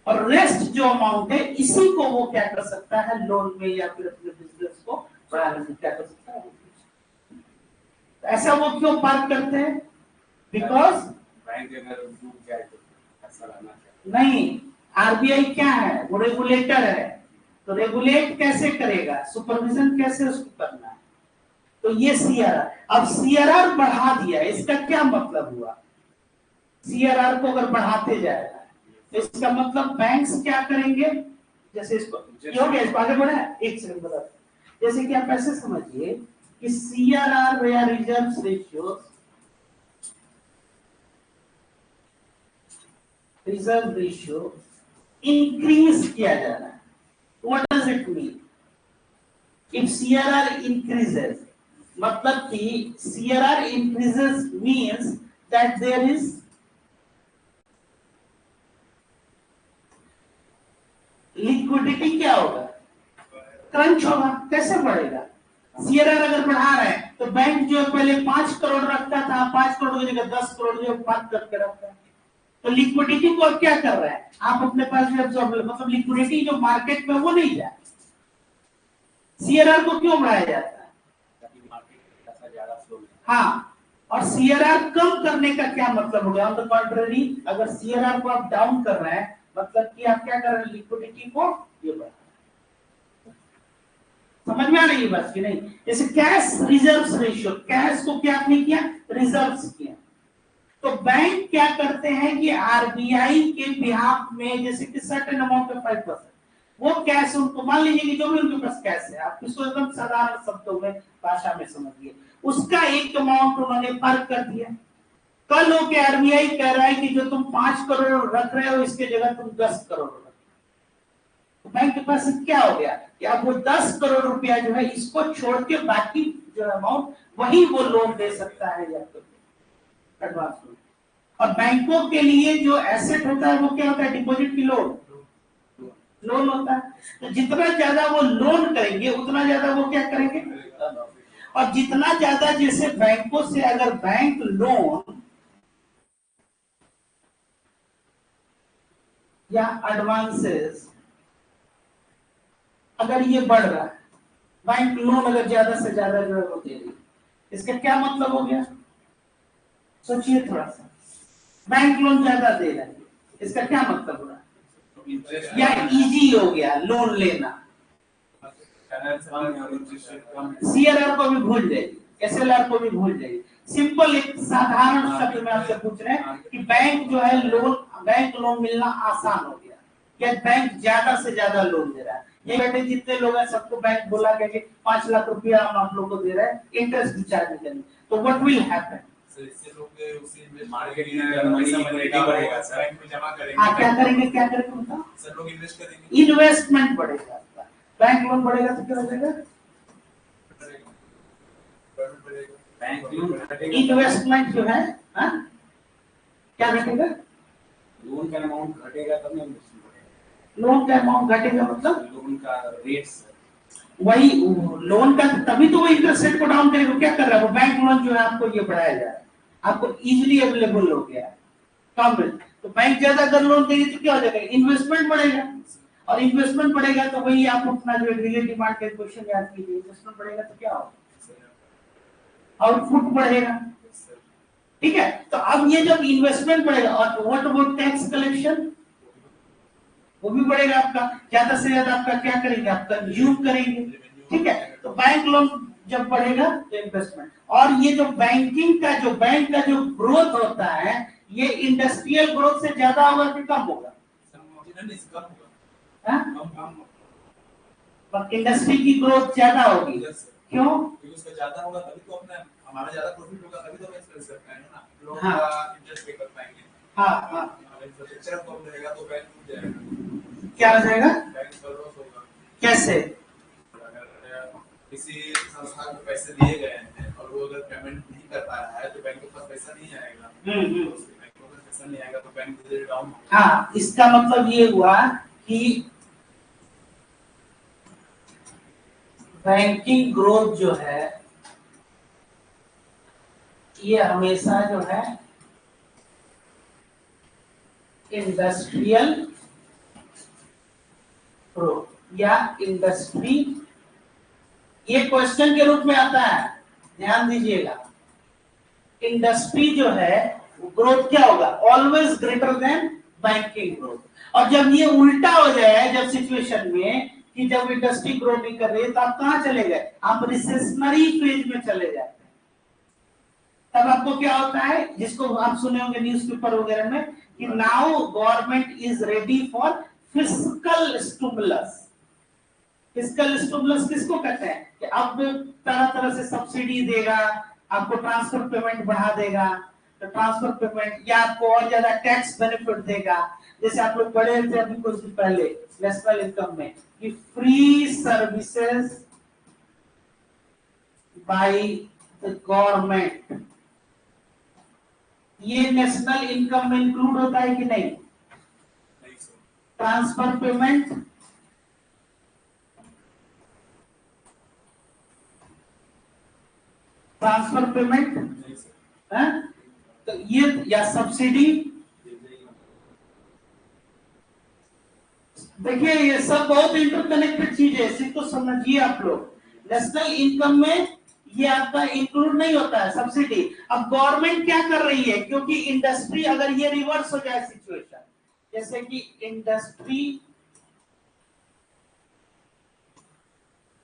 और रेस्ट जो अमाउंट है इसी को वो क्या कर सकता है, लोन में या फिर अपने बिजनेस को बढ़ाने में क्या कर सकता है। ऐसा वो क्यों पार्क करते हैं? बिकॉज बैंक अगर डूब जाए तो ऐसा रहना चाहिए। नहीं, आरबीआई क्या है, वो रेगुलेटर है, तो रेगुलेट कैसे करेगा, सुपरविजन कैसे उसको करना है। तो ये सीआरआर, अब सीआरआर बढ़ा दिया, इसका क्या मतलब हुआ? सीआरआर को अगर बढ़ाते जाएगा तो इसका मतलब बैंक्स क्या करेंगे? जैसे इसको ये हो गया, इसको आगे बढ़ा, एक सेकंड बता। जैसे कि आप ऐसे समझिए कि सीआरआर या रिजर्व रेशियो इंक्रीज किया जा रहा है। What does it mean? If CRR increases, मतलब कि CRR increases means that there is liquidity, क्या होगा? क्रंच होगा। कैसे बढ़ेगा? सीआरआर अगर बढ़ा रहे हैं तो बैंक जो पहले 5 करोड़ रखता था, 5 करोड़ की जगह 10 करोड़ जो पार्क करके रखता है, तो लिक्विडिटी को क्या कर रहा है, आप अपने पास भी अब्सॉर्ब, मतलब लिक्विडिटी जो मार्केट में वो नहीं जाए। सीआरआर को क्यों बढ़ाया जाता है? ताकि मार्केट में पैसा ज्यादा फ्लो हो। हाँ, और सीआरआर कम करने का क्या मतलब हो गया? ऑन द कॉन्ट्ररी, अगर सीआरआर को आप डाउन कर रहे हैं मतलब कि आप क्या कर रहे हैं, लिक्विडिटी को ये बढ़ा। समझ में आ रही है बात कि नहीं? जैसे कैश रिजर्व रेशियो, कैश को क्या आपने किया, रिजर्व्स किया। तो बैंक क्या करते हैं कि आरबीआई के बिहाफ में, जैसे कि सर्टेन अमाउंट ऑफ 5%, वो कैश उनको, मान लीजिए कि जो भी उनके पास कैश है, आप इसको एकदम साधारण शब्दों में भाषा में समझिए, उसका एक अमाउंट उन्होंने पार्क कर दिया। कल हो के आरबीआई कह रहा है कि जो तुम 5 करोड़ रख रहे हो इसके जगह तुम 10 करोड़ रख। तो बैंक के पास क्या हो गया कि अब वो 10 करोड़ रुपया जो है इसको छोड़ के बाकी जो अमाउंट वही वो लोन दे सकता है या तो एडवांस लोन। और बैंकों के लिए जो एसेट होता है वो क्या होता है, डिपॉजिट की लोन होता है। तो जितना ज्यादा वो लोन करेंगे उतना ज्यादा वो क्या करेंगे, और जितना ज्यादा, जैसे बैंकों से अगर बैंक लोन या एडवांसेस अगर ये बढ़ रहा है, बैंक लोन अगर ज्यादा से ज्यादा जो है वो दे रही, इसका क्या मतलब हो गया? सोचिए थोड़ा सा, बैंक लोन ज्यादा दे रहा है, इसका क्या मतलब हो रहा है? या इजी हो गया लोन लेना, सीआरआर को भी भूल जाइए, एसएलआर को भी भूल जाइए। सिंपल एक साधारण शब्द में आपसे पूछ रहे हैं कि बैंक जो है लोन, बैंक लोन मिलना आसान हो गया, या बैंक ज्यादा से ज्यादा लोन दे रहा है। ये बैठे जितने लोग हैं सबको बैंक बोला कि 5 लाख रुपया हम आप लोग को दे रहे हैं, इंटरेस्ट भी चार्ज नहीं करेंगे, तो व्हाट विल हैपन? सर इससे लोग के उसी इन्वेस्ट मार्केट करेंगे, में अगर पैसा liquidity बनेगा बढ़ेगा, सर। बैंक में जमा करेंगे। हाँ, क्या करेंगे उनका सर लोग इन्वेस्ट करेंगे, इन्वेस्टमेंट बढ़ेगा आपका। बैंक लोन बढ़ेगा तो क्या हो जाएगा? बैंक लोन घटेगा, इन्वेस्टमेंट जो है, हाँ, क्या घटेगा? लोन का अमाउंट घटेगा तब ना इन्वेस्टमेंट बढ़ेगा। लोन का अमाउंट घटेगा मतलब लोन का रेट सर, वही लोन का, तभी तो वो इंटरेस्ट रेट को डाउन करेगा। क्या कर रहा है वो? बैंक लोन जो है आपको ये बढ़ाया जा रहा है, आपको इजीली अवेलेबल हो गया है कम रेट। तो बैंक ज्यादा अगर लोन देगी तो क्या हो जाएगा? इन्वेस्टमेंट बढ़ेगा, और इन्वेस्टमेंट बढ़ेगा तो वही आप अपना जो रिलेटिव डिमांड कैलकुलेशन याद कीजिए। इन्वेस्टमेंट बढ़ेगा तो क्या होगा? आउटपुट बढ़ेगा। ठीक है, तो अब ये जब इन्वेस्टमेंट बढ़ेगा, और व्हाट अबाउट टैक्स कलेक्शन, वो भी बढ़ेगा आपका। ज्यादा से ज्यादा आपका क्या करेंगे? आप कंज्यूम करेंगे। ठीक है, तो बैंक लोन जब बढ़ेगा तो इन्वेस्टमेंट, और ये जो बैंक का जो ग्रोथ होता है, ये इंडस्ट्रियल ग्रोथ से ज्यादा होगा कि कम होगा? पर इंडस्ट्री की ग्रोथ ज्यादा होगी। क्यों? क्योंकि उसका ज्यादा होगा तभी तो अपने हमारा ज्यादा प्रॉफिट होगा, तभी तो इन्वेस्ट कर सकते हैं ना, लोग हाँ। का इंटरेस्ट पे कर पाएंगे। हाँ, इंफ्रास्ट्रक्चर कम रहेगा तो बैंक टूट जाएगा। क्या हो जाएगा? बैंक का लॉस होगा। कैसे? अगर किसी संस्था को पैसे दिए गए हैं और वो अगर पेमेंट नहीं कर पा रहा है तो बैंक के पास पैसा नहीं आएगा। बैंक के पास पैसा नहीं आएगा तो बैंक धीरे डाउन होगा। हाँ, इसका मतलब ये हुआ कि बैंकिंग ग्रोथ जो है ये हमेशा जो है इंडस्ट्रियल ग्रोथ या इंडस्ट्री, ये क्वेश्चन के रूप में आता है, ध्यान दीजिएगा। इंडस्ट्री जो है ग्रोथ क्या होगा? Always greater than banking growth. और जब ये उल्टा हो जाए, जब सिचुएशन में कि जब इंडस्ट्री ग्रो नहीं कर रही है, तो आप कहां चले गए? आप रिसेशनरी फेज में चले जाते हैं। तब आपको क्या होता है, जिसको आप सुने होंगे न्यूज़पेपर वगैरह में, कि now government is ready for fiscal stimulus. Fiscal stimulus किसको कहते हैं? कि अब तरह तरह से सब्सिडी देगा, आपको ट्रांसफर पेमेंट बढ़ा देगा, तो ट्रांसफर पेमेंट, या आपको और ज्यादा टैक्स बेनिफिट देगा। जैसे आप लोग पढ़े थे अभी कुछ दिन पहले नेशनल इनकम में कि free services by the government, ये नेशनल इनकम में इंक्लूड होता है कि नहीं? ट्रांसफर पेमेंट, ट्रांसफर पेमेंट है, तो ये या सब्सिडी, देखिए ये सब बहुत इंटरकनेक्टेड चीज है, इसी को समझिए आप लोग। नेशनल इनकम में ये आपका इंक्लूड नहीं होता है सब्सिडी। अब गवर्नमेंट क्या कर रही है, क्योंकि इंडस्ट्री, अगर ये रिवर्स हो जाए सिचुएशन, जैसे कि इंडस्ट्री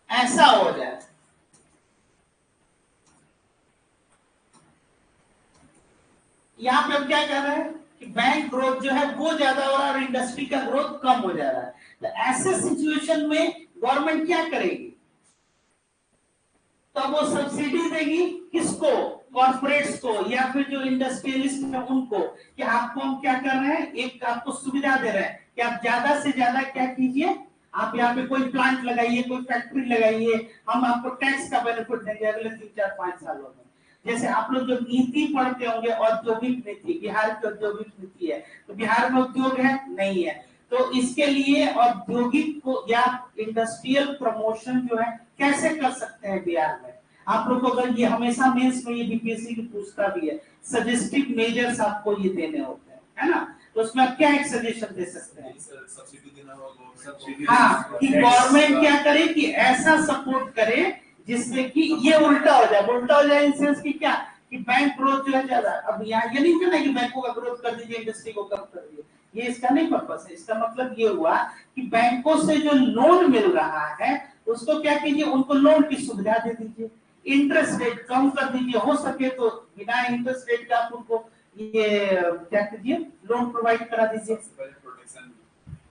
ऐसा हो जाए, यहां पे हम क्या कर रहे हैं कि बैंक ग्रोथ जो है वो ज्यादा हो रहा है और इंडस्ट्री का ग्रोथ कम हो जा रहा है। तो ऐसे सिचुएशन में गवर्नमेंट क्या करेगी? तो वो सब्सिडी देगी किसको? कॉर्पोरेट्स को, या फिर जो इंडस्ट्रियलिस्ट है उनको, कि आपको हम क्या कर रहे हैं, एक आपको सुविधा दे रहे हैं कि आप ज्यादा से ज्यादा क्या कीजिए, आप यहाँ पे कोई प्लांट लगाइए, कोई फैक्ट्री लगाइए, हम आपको टैक्स का बेनिफिट देंगे अगले 3-4-5 सालों में। जैसे आप लोग जो नीति पढ़ते होंगे, औद्योगिक नीति, बिहार की औद्योगिक नीति है, तो बिहार में उद्योग है नहीं है, तो इसके लिए औद्योगिक को या इंडस्ट्रियल प्रमोशन जो है कैसे कर सकते हैं बिहार में? आप लोग को अगर ये हमेशा मेंस में ये बीपीएससी की पूछता भी है, सजेस्टिव मेजर्स आपको ये देने होते हैं, है ना? तो उसमें आप क्या एक सजेशन दे सकते हैं? सब्सिडी देना होगा, हाँ, कि गवर्नमेंट क्या करे कि ऐसा सपोर्ट करे जिससे कि ये उल्टा हो जाए। उल्टा हो जाए इन सेंस की क्या, कि बैंक ग्रोथ जो है ज्यादा, अब यहाँ ये नहीं कहना कि बैंकों का ग्रोथ कर दीजिए, इंडस्ट्री को कम कर दीजिए, ये इसका नहीं पर्पस है। इसका मतलब ये हुआ कि बैंकों से जो लोन मिल रहा है उसको क्या कीजिए, उनको लोन की सुविधा दे दीजिए, इंटरेस्ट रेट कम कर दीजिए, हो सके तो बिना इंटरेस्ट रेट का आप उनको ये क्या कीजिए, लोन प्रोवाइड करा दीजिए।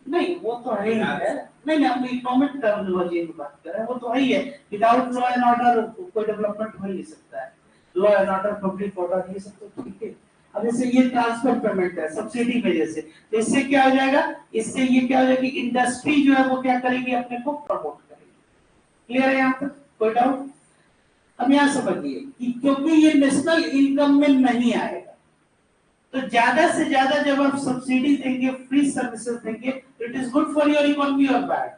नहीं, वो तो है ही है, नहीं हम इकोनॉमिक टर्मिनोलॉजी की बात कर रहे हैं, वो तो है ही है। विदाउट लॉ एंड ऑर्डर कोई डेवलपमेंट हो नहीं सकता है। Law and order, public order, ये सब तो ठीक है। अब जैसे ये ट्रांसफर पेमेंट है सब्सिडी में जैसे, तो इससे क्या हो जाएगा, इससे ये क्या हो जाएगा, इंडस्ट्री जो है वो क्या करेगी, अपने को प्रमोट करेगी। क्लियर है यहाँ तक, कोई डाउट? अब यहाँ समझिए कि क्योंकि ये नेशनल इनकम में नहीं आएगा, तो ज्यादा से ज्यादा जब आप सब्सिडी देंगे, फ्री सर्विसेज देंगे, it is good for your economy और बैड?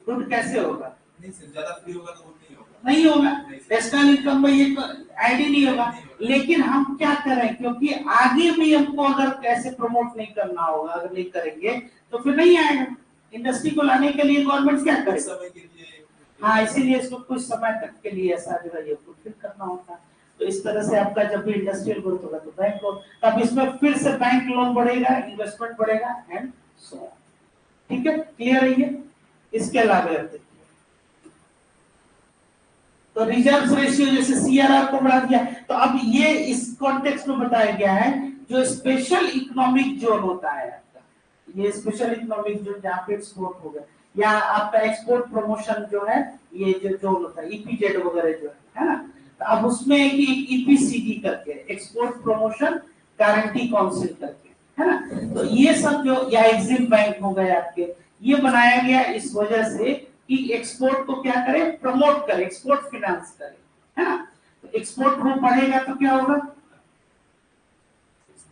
गुड कैसे होगा? नहीं सर, ज्यादा फ्री होगा तो वो नहीं होगा। नहीं होगा, नेशनल इनकम में ये ऐड ही नहीं होगा। लेकिन हम क्या करें, क्योंकि आगे भी हमको अगर कैसे प्रमोट नहीं करना होगा, अगर नहीं करेंगे तो फिर नहीं आएगा। इंडस्ट्री को लाने के लिए गवर्नमेंट क्या करे, समय के लिए, हाँ, इसीलिए इसको कुछ समय तक के लिए ऐसा जो है ये फुलफिल करना होता है। तो इस तरह से आपका जब भी इंडस्ट्रियल ग्रोथ होगा तो बैंक लोन, तब इसमें फिर से बैंक लोन बढ़ेगा, इन्वेस्टमेंट बढ़ेगा एंड सो ऑन। ठीक है, क्लियर है ये? इसके अलावा देखिए, तो रिजर्व रेशियो जैसे सीआरआर को बढ़ा दिया, तो अब ये इस कॉन्टेक्स्ट में बताया गया है जो स्पेशल इकोनॉमिक जोन होता है आपका, ये स्पेशल इकोनॉमिक जोन जहाँ पे एक्सपोर्ट होगा या आपका एक्सपोर्ट प्रमोशन जो है, ये जो जोन होता है ईपीजेड वगैरह जो है ना, तो अब उसमें एक ईपीसीडी करके, एक्सपोर्ट प्रमोशन गारंटी काउंसिल करके, है ना, तो ये सब जो, या एग्जिम बैंक हो गए आपके, ये बनाया गया इस वजह से कि एक्सपोर्ट को क्या करे, प्रमोट करे, एक्सपोर्ट फाइनेंस करे, है ना। तो एक्सपोर्ट ग्रोथ बढ़ेगा तो क्या होगा,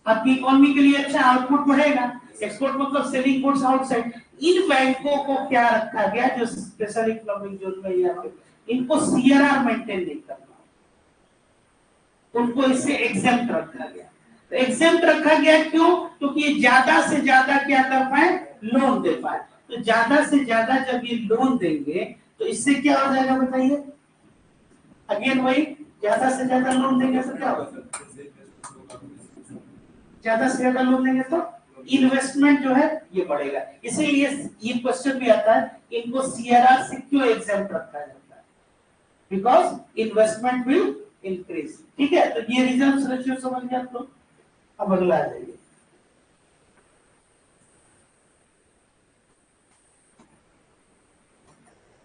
आपकी इकोनॉमी के लिए अच्छा आउटपुट बढ़ेगा। एक्सपोर्ट मतलब सेलिंग गुड्स आउटसाइड। इन बैंकों को क्या रखा गया, जो स्पेशल इकोनॉमिक जोन में या इनको सीआरआर मेंटेन नहीं करना, उनको इससे एग्जेम्प्ट रखा गया। तो एग्जेम्प्ट रखा गया क्यों, क्योंकि ये ज्यादा से ज्यादा क्या कर पाए, लोन दे पाए। तो ज्यादा से ज्यादा जब ये लोन देंगे तो इससे क्या हो जाएगा बताइए, अगेन वही, ज्यादा से ज्यादा लोन देंगे तो क्या होगा, ज्यादा से ज्यादा लोन देंगे तो इन्वेस्टमेंट जो है ये बढ़ेगा। इसीलिए ये क्वेश्चन भी आता है, इनको सीआरआर से क्यों एग्जेम्प्ट रखा जाता है, बिकॉज इन्वेस्टमेंट विल इंक्रीज। ठीक है, तो ये रिजर्व रेशियो समझ गए आप लोग। अब अगला आ जाइए,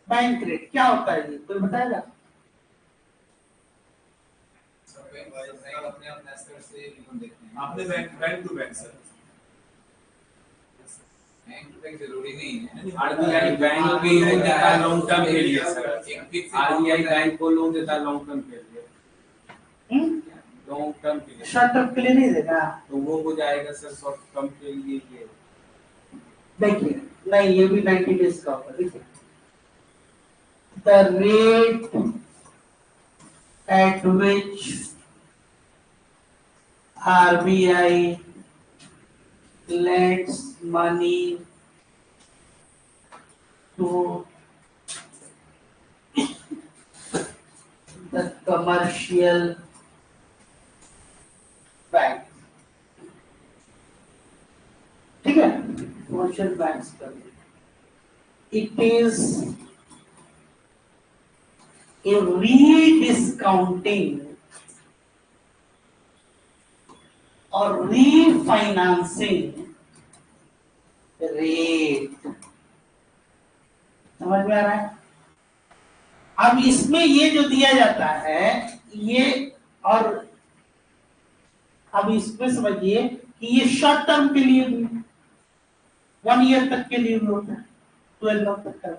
बैंक रेट क्या होता है, ये कोई बताएगा? आपने बैंक टू बैंक सर, जरूरी नहीं है। आरबीआई बैंक भी लोन देता है लॉन्ग टर्म के लिए सर, आरबीआई बैंक को लोन देता है लॉन्ग टर्म के लिए, लॉन्ग टर्म के लिए, शॉर्ट टर्म के लिए नहीं देगा, तो वो हो जाएगा सर शॉर्ट टर्म के लिए। ये देखिए, नहीं ये भी 90 डेज का होगा। देखिए, the rate at which RBI lends money to the commercial bank, ठीक है, कमर्शियल बैंक्स का, it is a rediscounting और refinancing रेट। समझ में आ रहा है? अब इसमें ये जो दिया जाता है ये, और अब इसमें समझिए कि ये शॉर्ट टर्म के लिए भी, 1 ईयर तक के लिए भी होता है, 12 मंथ तक का,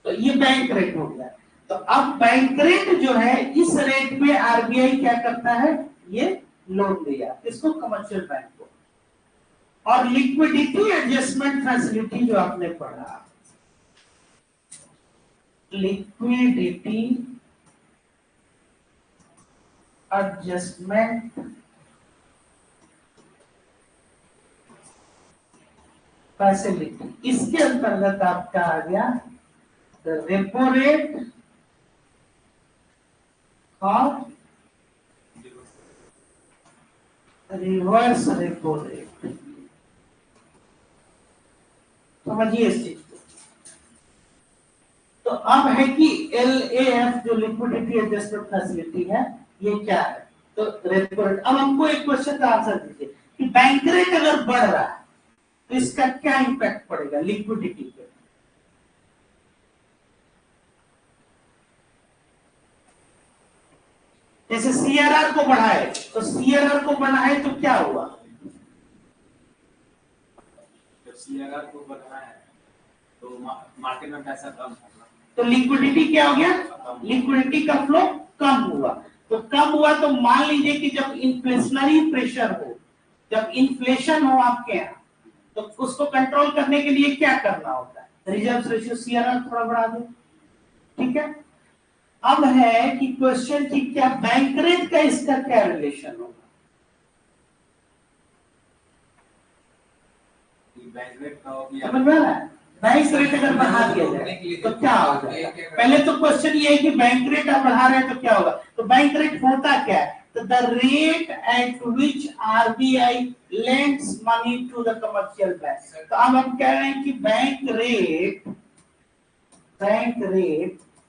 तो ये बैंक रेट हो गया। तो अब बैंक रेट जो है, इस रेट पे आरबीआई क्या करता है, ये लोन दिया किसको, कमर्शियल बैंक को। और लिक्विडिटी एडजस्टमेंट फैसिलिटी जो आपने पढ़ा, लिक्विडिटी एडजस्टमेंट फैसिलिटी, इसके अंतर्गत आपका आ गया रेपो रेट और रिवर्स रेपो रेट। समझिए इस चीज को। तो अब है कि LAF जो लिक्विडिटी एडजस्टमेंट फैसिलिटी है, ये क्या है, तो रेपो रेट। अब हमको एक क्वेश्चन का आंसर दीजिए कि बैंक रेट अगर बढ़ रहा है तो इसका क्या इंपैक्ट पड़ेगा लिक्विडिटी पे। जैसे सीआरआर को बढ़ाए, तो सीआरआर को बढ़ाए तो क्या हुआ? जब सीआरआर को बढ़ाना है तो मार्केट में पैसा कम होगा, तो लिक्विडिटी क्या हो गया? लिक्विडिटी का फ्लो कम हुआ। तो कम हुआ तो मान लीजिए कि जब इन्फ्लेशनरी प्रेशर हो, जब इन्फ्लेशन हो आपके यहाँ, तो उसको कंट्रोल करने के लिए क्या करना होता है? रिजर्व रेशियो सीआरआर थोड़ा बढ़ा दो, ठीक है। अब है कि क्वेश्चन कि क्या बैंक रेट का इसका क्या रिलेशन होगा? बैंक रेट का हो समझ में आ रहा है? बैंक रेट अगर बढ़ा दिया जाए तो क्या होगा? पहले तो क्वेश्चन ये है कि बैंक रेट आप बढ़ा रहे हैं तो क्या होगा? तो बैंक रेट होता क्या है? तो the rate at which RBI lends money to the commercial bank. तो अब हम कह रहे हैं कि बैंक रेट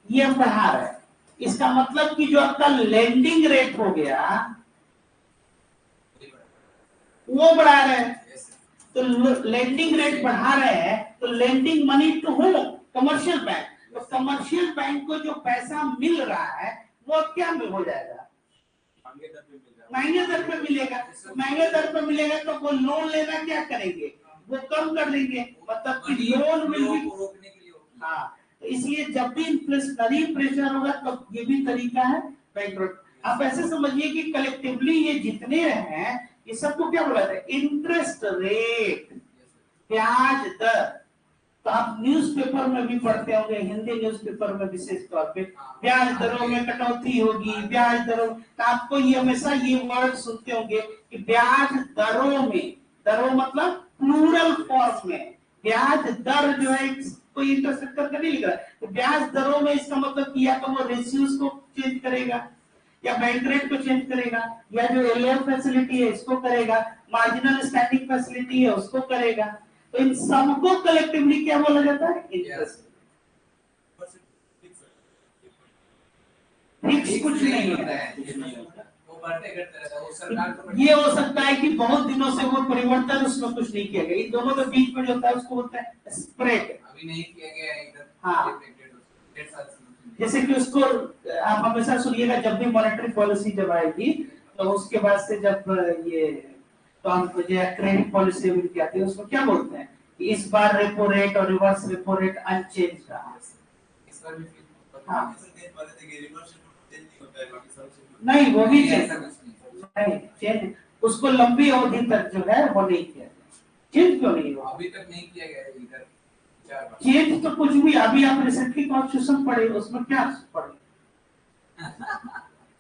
ये बढ़ा रहा है, इसका मतलब कि जो आपका लेंडिंग रेट हो गया वो बढ़ा रहे हैं। तो लेंडिंग रेट बढ़ा रहे हैं तो lending money to home, commercial bank. तो कमर्शियल बैंक को जो पैसा मिल रहा है वो क्या में हो जाएगा? महंगे दर पे मिलेगा। महंगे दर पे मिलेगा तो वो लोन लेना क्या करेंगे? वो कम कर देंगे, मतलब कि लोन मिल रोकने के लिए। हाँ, तो इसलिए जब भी इन्फ्लेशनरी प्रेशर होगा तो ये भी तरीका है बैंक रेट। आप ऐसे समझिए कि कलेक्टिवली ये जितने हैं ये सबको क्या बोला जाता है? इंटरेस्ट रेट, ब्याज दर। तो आप न्यूज़पेपर में भी पढ़ते होंगे, हिंदी न्यूज़पेपर में विशेष तौर पे ब्याज दरों में कटौती होगी, ब्याज दरों। तो आपको ये हमेशा ये वर्ड सुनते होंगे कि ब्याज दरों में, दरों मतलब प्लूरल फॉर्म में, ब्याज दर जो है कोई इंटरेस्ट रेट करके नहीं लिख रहा है। तो ब्याज दरों में इसका मतलब कि या तो वो रेशियोज को चेंज करेगा, या बैंक रेट को चेंज करेगा, या जो एलएम फैसिलिटी है इसको करेगा, मार्जिनल स्टैंडिंग फैसिलिटी है उसको करेगा। तो इन सबको कलेक्टिवली क्या बोला जाता है? इंटरेस्ट। फिक्स कुछ नहीं होता है, वो बढ़ते घटते रहता है। वो सरकार को ये हो सकता है कि बहुत दिनों से वो परिवर्तन उसमें कुछ नहीं किया गया। इन दोनों के बीच में जो होता है उसको बोलते हैं स्प्रेड। अभी नहीं किया गया है इधर। हाँ, 1.5 साल से। जैसे कि उसको आप हमेशा सुनिएगा, जब भी मॉनेटरी पॉलिसी जब आएगी तो उसके बाद से जब ये तो हम जो क्रेडिट पॉलिसी की आती है उसमें क्या बोलते हैं कि इस बार रेपो रेट और रिवर्स रेपो रेट अनचेंज रहा। इस बार भी हाँ। नहीं, नहीं, वो भी ऐसा चेंज कुछ नहीं। चेंज उसको लंबी अवधि तक जो है वो नहीं किया गया। चेंज क्यों नहीं हुआ? अभी तक नहीं किया गया है इधर 4 बार। चेंज तो कुछ भी, अभी आप रिसेंटली कॉन्स्टिट्यूशन पढ़े उसमें क्या पढ़े?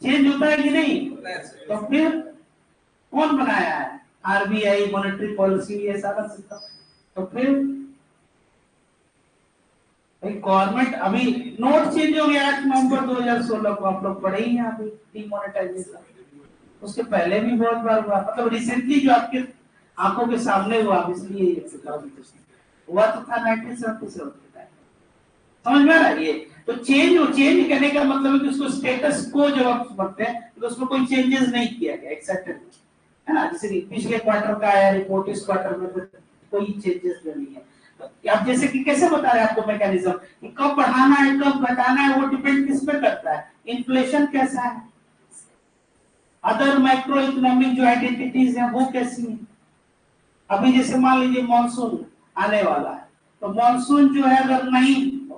चेंज होता है कि नहीं? तो फिर कौन बनाया है? आरबीआई, मॉनेटरी पॉलिसी, ये सारा सिस्टम। तो फिर गवर्नमेंट, अभी नोट चेंज हो गया 8 नवंबर 2016 को, आप लोग पढ़े ही हैं अभी डिमोनेटाइजेशन। उसके पहले भी बहुत बार हुआ, मतलब रिसेंटली जो आपके आंखों के सामने हुआ, इसलिए हुआ तो था 1977 के टाइम। समझ में आ रहा है? ये तो चेंज करने का मतलब है कि उसको स्टेटस को जब आप समझते हैं तो उसमें कोई चेंजेस नहीं किया गया एक्सेप्ट है ना। जैसे पिछले क्वार्टर का आया रिपोर्ट, इस क्वार्टर में कोई चेंजेस नहीं है। तो आप जैसे कि कैसे बता रहे हैं आपको मैकेनिज्म कि कब बढ़ाना है कब घटाना है, वो डिपेंड किस पे करता है? इन्फ्लेशन कैसा है, अदर माइक्रो इकोनॉमिक जो आइडेंटिटीज है वो कैसी है। अभी जैसे मान लीजिए मानसून आने वाला है, तो मानसून जो है अगर नहीं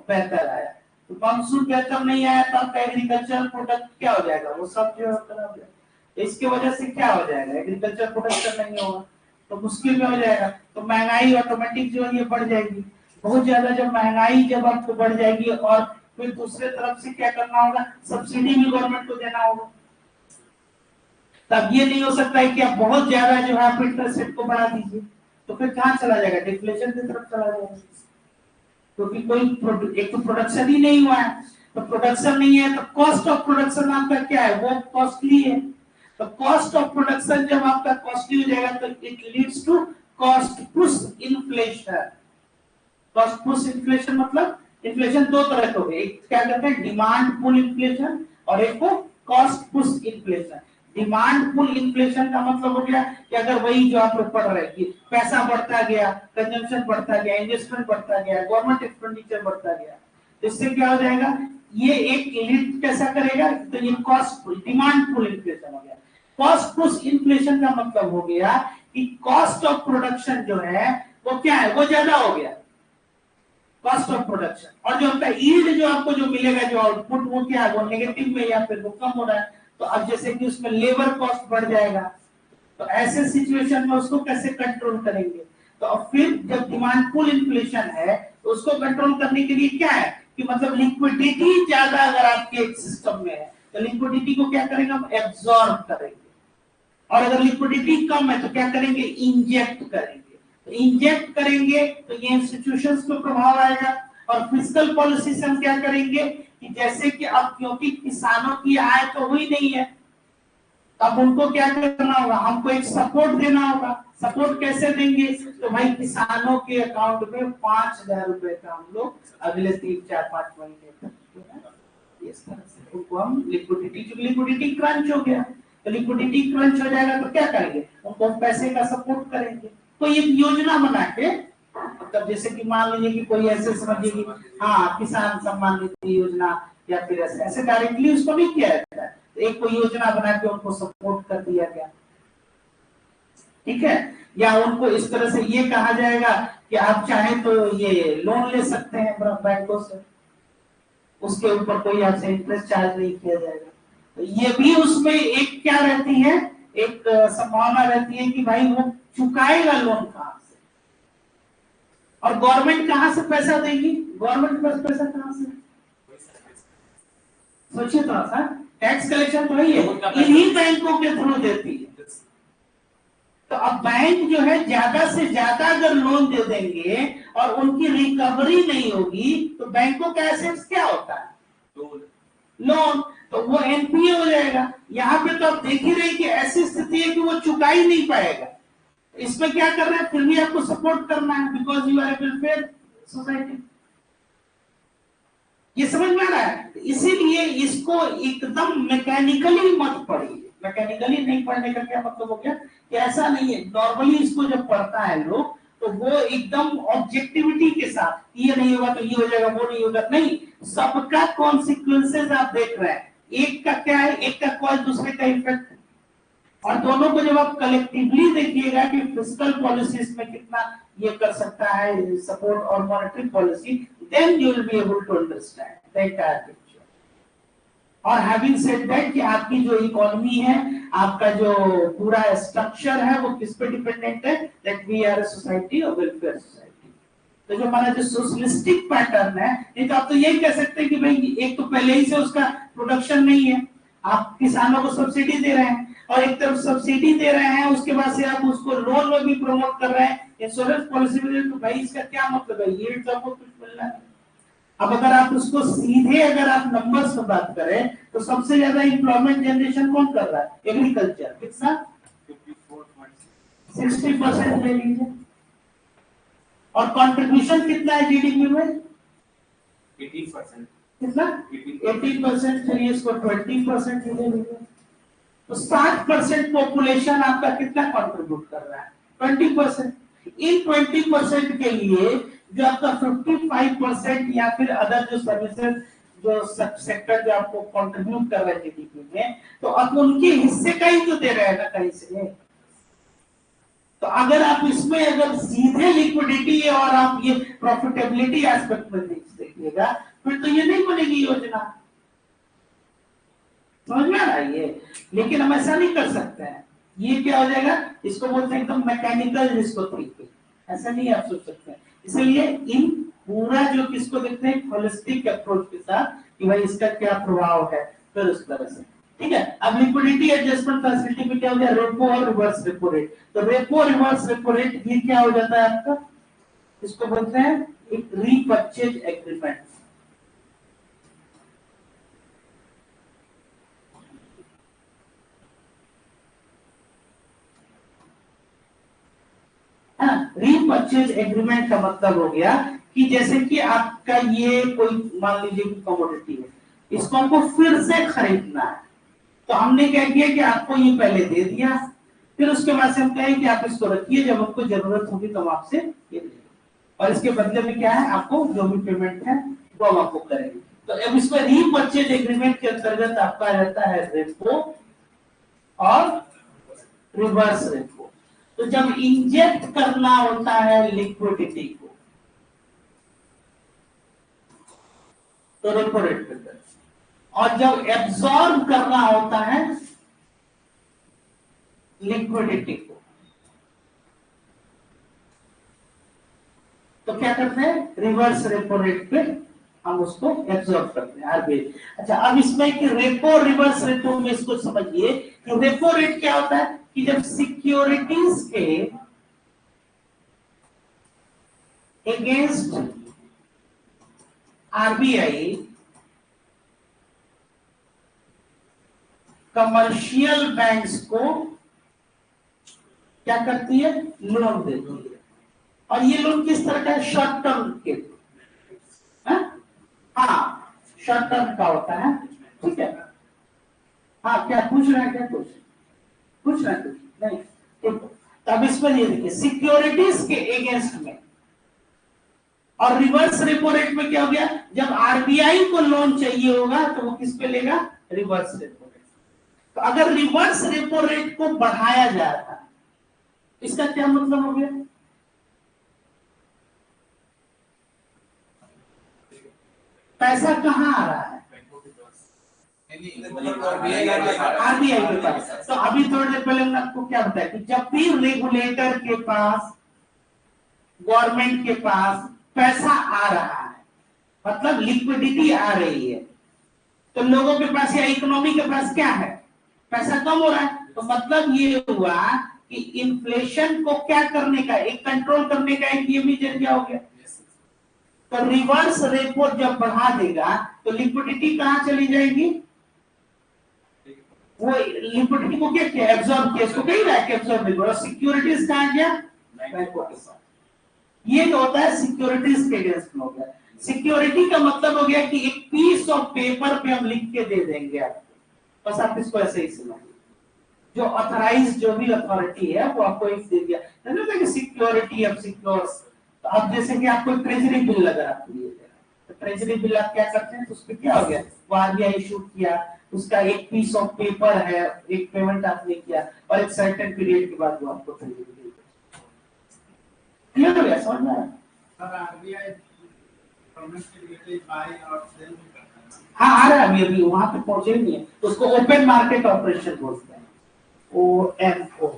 बेहतर आया, तो मानसून बेहतर नहीं आया तो आपका एग्रीकल्चर प्रोडक्ट क्या हो जाएगा? वो सब जो है खराब हो जाएगा। इसकी वजह से क्या हो जाएगा? एग्रीकल्चर प्रोडक्शन नहीं होगा तो मुश्किल में हो जाएगा। तो महंगाई ऑटोमेटिक जो है ये बढ़ जाएगी बहुत ज्यादा। जब महंगाई जब आपको बढ़ जाएगी और फिर दूसरे तरफ से क्या करना होगा? सब्सिडी भी गवर्नमेंट को देना होगा। तब ये नहीं हो सकता है कि आप बहुत ज्यादा जो है आप इंटरेस्ट रेट को बढ़ा दीजिए, तो फिर कहाँ चला जाएगा? डिफ्लेशन की तरफ चला जाएगा, क्योंकि कोई एक तो प्रोडक्शन ही नहीं हुआ है। तो प्रोडक्शन नहीं है तो कॉस्ट ऑफ प्रोडक्शन आपका क्या है? वो कॉस्टली है। तो कॉस्ट ऑफ प्रोडक्शन जब आपका कॉस्टली हो जाएगा तो it leads to cost push inflation. Cost push inflation मतलब इन्फ्लेशन दो तरह के हो गए, एक क्या कहते हैं डिमांड पुल इन्फ्लेशन और एक को cost push inflation. Demand pull inflation का मतलब हो गया कि अगर वही जो आप लोग पढ़ रहे हैं कि पैसा बढ़ता गया, कंजम्पशन बढ़ता गया, इन्वेस्टमेंट बढ़ता गया, गवर्नमेंट एक्सपेंडिचर बढ़ता गया, तो इससे क्या हो जाएगा? ये एक लीड कैसा करेगा, तो ये कॉस्ट पुल, डिमांड पुल इन्फ्लेशन हो गया। कॉस्ट पुश इन्फ्लेशन का मतलब हो गया कि कॉस्ट ऑफ प्रोडक्शन जो है वो क्या है, वो ज्यादा हो गया, कॉस्ट ऑफ प्रोडक्शन, और जो आपका यील्ड जो आपको जो मिलेगा जो आउटपुट वो क्या है, वो नेगेटिव में या फिर वो कम हो रहा है। तो अब जैसे कि उसमें लेबर कॉस्ट बढ़ जाएगा, तो ऐसे सिचुएशन में उसको कैसे कंट्रोल करेंगे। तो अब फिर जब डिमांड पुल इन्फ्लेशन है तो उसको कंट्रोल करने के लिए क्या है कि मतलब लिक्विडिटी ज्यादा अगर आपके एक सिस्टम में है तो लिक्विडिटी को क्या करेंगे हम, एब्जॉर्ब करेंगे, और अगर लिक्विडिटी कम है तो क्या करेंगे, इंजेक्ट करेंगे। तो इंजेक्ट करेंगे तो ये इंस्टीट्यूशंस पे प्रभाव आएगा। और फिस्कल पॉलिसी से हम क्या करेंगे कि जैसे कि अब क्योंकि किसानों की आय तो हुई नहीं है, अब उनको क्या करना होगा, हमको एक सपोर्ट देना होगा। सपोर्ट कैसे देंगे, तो भाई किसानों के अकाउंट में 5,000 रुपए का हम लोग अगले 3-4-5 महीने तक जो है इस तरह से उनको हम लिक्विडिटी क्रंच हो गया, तो लिक्विडिटी क्रंच हो जाएगा तो क्या करेंगे, उनको पैसे का सपोर्ट करेंगे। तो ये योजना बना के, मतलब जैसे कि मान लीजिए कि कोई ऐसे समझिए कि हाँ किसान सम्मान निधि योजना या फिर ऐसे डायरेक्टली उसको नहीं किया जाता है, एक कोई योजना बना के उनको सपोर्ट कर दिया गया, ठीक है। या उनको इस तरह से ये कहा जाएगा कि आप चाहें तो ये लोन ले सकते हैं बैंकों से, उसके ऊपर कोई आपसे इंटरेस्ट चार्ज नहीं किया जाएगा। तो ये भी उसमें एक क्या रहती है, एक संभावना रहती है कि भाई वो चुकाएगा लोन कहां से, और गवर्नमेंट कहां से पैसा देगी, गवर्नमेंट पास पैसा कहां से, सोचिए थोड़ा सा, टैक्स कलेक्शन तो है इन्हीं बैंकों के थ्रू देती है। तो अब बैंक जो है ज्यादा से ज्यादा अगर लोन दे देंगे और उनकी रिकवरी नहीं होगी तो बैंकों का एसेट्स क्या होता है, लोन, तो वो एनपीए हो जाएगा। यहाँ पे तो आप देख ही रहे कि ऐसी स्थिति है कि वो चुका ही नहीं पाएगा। इसमें क्या कर रहे हैं, फिर भी आपको सपोर्ट करना है, because you are a welfare society. ये समझ में आ रहा है, इसीलिए इसको एकदम मैकेनिकली मत पढ़िए। मैकेनिकली नहीं पढ़ने का क्या मतलब हो गया कि ऐसा नहीं है, नॉर्मली इसको जब पढ़ता है लोग तो वो एकदम ऑब्जेक्टिविटी के साथ, ये नहीं होगा तो ये हो जाएगा, वो नहीं होगा, नहीं, सबका कॉन्सिक्वेंसेस आप देख रहे हैं, एक का क्या है, एक का कॉज दूसरे का इफेक्ट, और दोनों को जब आप कलेक्टिवली देखिएगा कि फिस्कल पॉलिसीज में कितना ये कर सकता है सपोर्ट और monetary policy, then you will be able to understand the entire picture. और हैविंग सेड दैट कि आपकी जो इकोनॉमी है, आपका जो पूरा स्ट्रक्चर है वो किस पे डिपेंडेंट है, that we are a society और वेलफेयर सोसाइटी। तो जो हमारा जो सोशलिस्टिक पैटर्न है, नहीं तो आप तो यही कह सकते हैं कि भाई एक तो पहले ही से उसका प्रोडक्शन नहीं है, आप किसानों को सब्सिडी दे रहे हैं, और एक तरफ सब्सिडी दे रहे हैं उसके बाद से आप उसको लोन में भी प्रमोट कर रहे हैं, इंश्योरेंस पॉलिसी में, तो भाई इसका क्या मतलब है, यील्ड तो आपको कुछ मिलना है। अब अगर आप उसको सीधे अगर आप नंबर्स में बात करें तो सबसे ज्यादा एम्प्लॉयमेंट जनरेशन कौन कर रहा है, एग्रीकल्चर, कितना 60% ले लीजिए, और कंट्रीब्यूशन कितना है जीडीपी में, 80%, कितना 80%, चलिए इसको 20% ले लीजिए, तो 60% पॉपुलेशन आपका कितना कंट्रीब्यूट कर रहा है, 20%। इन 20% के लिए जो आपका 55% या फिर अदर जो सर्विसेज जो सेक्टर जो आपको कंट्रीब्यूट कर रहे हैं जीडीपी में, तो आप उनके हिस्से का ही तो दे रहे हैं ना कहीं से। तो अगर आप इसमें अगर सीधे लिक्विडिटी और आप ये प्रॉफिटेबिलिटी एस्पेक्ट में देखिएगा फिर तो ये नहीं बनेगी योजना, समझ में आ रहा है ये। लेकिन हम ऐसा नहीं कर सकते हैं, ये क्या हो जाएगा, इसको बोलते हैं एकदम मैकेनिकल रिस्क थ्योरी, ऐसा नहीं आप सोच सकते हैं। इसलिए इन पूरा जो किसको देखते हैं होलिस्टिक अप्रोच के साथ कि भाई इसका क्या प्रभाव है, फिर उस तरह से, ठीक है। अब लिक्विडिटी एडजस्टमेंट फैसिलिटी में क्या हो गया, रेपो और रिवर्स रेपो रेट। तो रेपो रिवर्स रेपो रेट ये क्या हो जाता है आपका, इसको बोलते हैं एक रीपर्चेज एग्रीमेंट। रीपर्चेज एग्रीमेंट का मतलब हो गया कि जैसे कि आपका ये कोई मान लीजिए कि कमोडिटी है, इसको हमको फिर से खरीदना है, तो हमने क्या किया कि आपको ये पहले दे दिया, फिर उसके बाद से हम कहें कि आप इसको रखिए, जब आपको जरूरत होगी तो हम आपसे ये लेंगे, और इसके बदले में क्या है, आपको जो भी पेमेंट है वो हम आपको करेंगे। तो अब इसमें रीपर्चेज एग्रीमेंट के अंतर्गत आपका रहता है रेपो और रिवर्स रेपो। तो जब इंजेक्ट करना होता है लिक्विडिटी को तो रेपो रेट पे, और जब एब्सॉर्ब करना होता है लिक्विडिटी को तो क्या करते हैं, रिवर्स रेपो रेट पे हम उसको एब्सॉर्ब करते हैं आरबीआई। अच्छा, अब इसमें कि रेपो रिवर्स रेपो में इसको समझिए कि रेपो रेट क्या होता है कि जब सिक्योरिटीज के अगेंस्ट आरबीआई कमर्शियल बैंक्स को क्या करती है, लोन देती है। और ये लोन किस तरह का है, शॉर्ट टर्म के, हाँ शॉर्ट टर्म का होता है, ठीक है। हाँ क्या पूछ रहे हैं, क्या पूछ रहे हैं कुछ नहीं, ठीक। तब इसमें ये देखिए सिक्योरिटीज के अगेंस्ट में, और रिवर्स रेपो रेट में क्या हो गया, जब आरबीआई को लोन चाहिए होगा तो वो किस पे लेगा, रिवर्स रेपो रेट। तो अगर रिवर्स रेपो रेट को बढ़ाया जाता, इसका क्या मतलब हो गया, पैसा कहाँ आ रहा है, आरबीआई के पास। तो अभी थोड़ी देर पहले हमने आपको क्या बताया कि जब भी रेगुलेटर के पास, गवर्नमेंट के पास पैसा आ रहा है, मतलब लिक्विडिटी आ रही है, तो लोगों के पास या इकोनॉमी के पास क्या है, पैसा कम हो रहा है। तो मतलब ये हुआ कि इन्फ्लेशन को क्या करने का, एक कंट्रोल करने का एक ये भी जरिया हो गया। तो रिवर्स रेपो जब बढ़ा देगा तो लिक्विडिटी कहां चली जाएगी, वो लिक्विडिटी को क्या किया, एब्सॉर्ब किया, इसको कही रहा है कि एब्सॉर्ब, और सिक्योरिटीज कहां गया, बैंकों के साथ। ये जो होता है सिक्योरिटीज के अगेंस्ट में हो गया। सिक्योरिटी का मतलब हो गया कि एक पीस ऑफ पेपर पे हम लिख के दे देंगे आपको, बस आप इसको ऐसे ही समझिए। जो ऑथराइज जो भी अथॉरिटी है वो आपको एक दे दिया, कि सिक्योरिटी अब सिक्योर। तो अब जैसे कि आपको ट्रेजरी बिल अगर आपको दिए गए, तो ट्रेजरी बिल आप क्या करते हैं, तो उसमें क्या हो गया, वो आरबीआई इशू किया, उसका एक पीस ऑफ पेपर है, एक पेमेंट आपने किया और एक सर्टेन पीरियड के बाद वो आपको ट्रेजरी बिल। क्लियर हो गया, समझ में आया? सर आरबीआई गवर्नमेंट के रिलेटेड बाय और सेल भी करता है। हाँ आ रहा है, अभी वहां पे पहुंचे नहीं है, तो उसको ओपन मार्केट ऑपरेशन बोलते हैं, OMO।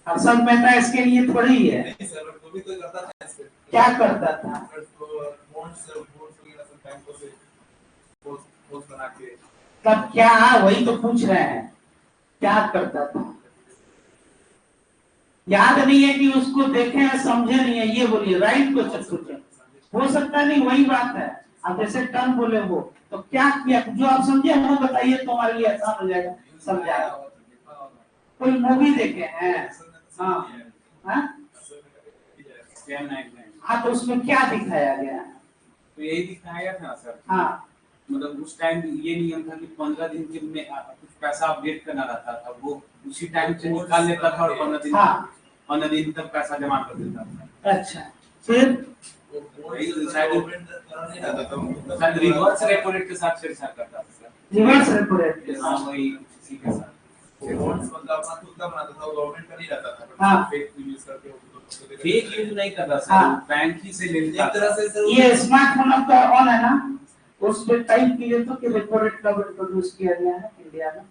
हर्षद मेहता इसके लिए थोड़ी ही है, नहीं सर, वो भी तो करता था इसमें। क्या करता था, बॉन्ड्स वगैरह सब बैंकों से पोस्ट बना के, तब क्या, वही तो पूछ रहे हैं, क्या करता था, याद नहीं है कि उसको देखे हैं, समझे नहीं है, ये बोलिए राइट क्वेश्चन पूछे, हो सकता नहीं, वही बात है। आप जैसे टर्म बोले वो, तो क्या किया, जो आप समझे वो बताइए, तो हमारे लिए आसान हो जाएगा समझाया। कोई मूवी देखे हैं, हाँ हाँ हाँ, तो उसमें क्या दिखाया गया, तो यही दिखाया था सर। हाँ मतलब उस टाइम ये नियम था कि 15 दिन के में कुछ पैसा अपडेट करना रहता था, वो उसी टाइम से निकाल लेता था और 15 दिन, हाँ 15 दिन तक पैसा जमा कर देता था। अच्छा, फिर शायद रिवर्स रेपो रेट के साथ छेड़छाड़ करता था सर। रिवर्स रेपो रेट के हाँ साथ, वही इसी के साथ। बॉन्ड्स मतलब अपना खुद का बनाता था, गवर्नमेंट का नहीं रहता था। हाँ। फेक यूज करके फेक यूज नहीं करता सर, हाँ। बैंक ही से ले एक लेता तरह से सर ये स्मार्टफोन आपका ऑन है ना, उस पे टाइप कीजिए तो कि रेपो रेट कब इंट्रोड्यूस किया गया है इंडिया में।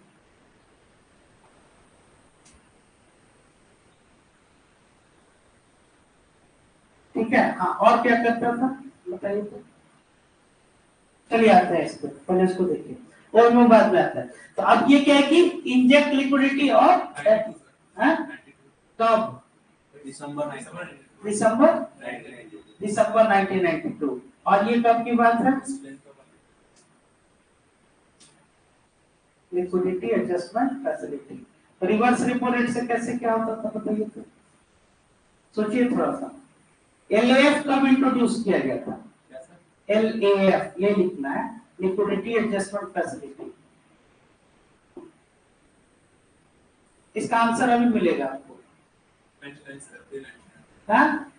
ठीक है, हाँ, और क्या करता था बताइए तो। चलिए आते हैं इस पे, पहले इसको देखिए और मैं बाद में आता है। तो अब ये क्या है कि इंजेक्ट लिक्विडिटी और हैं? कब, दिसंबर दिसंबर 1992, और ये कब की बात है, liquidity adjustment facility. Reverse repo rate से कैसे क्या होता था बताइए तो, सोचिए थोड़ा सा। LAF कब इंट्रोड्यूस किया गया था, LAF ये लिखना है, लिक्विडिटी एडजस्टमेंट फैसिलिटी। इसका आंसर अभी मिलेगा आपको, हाँ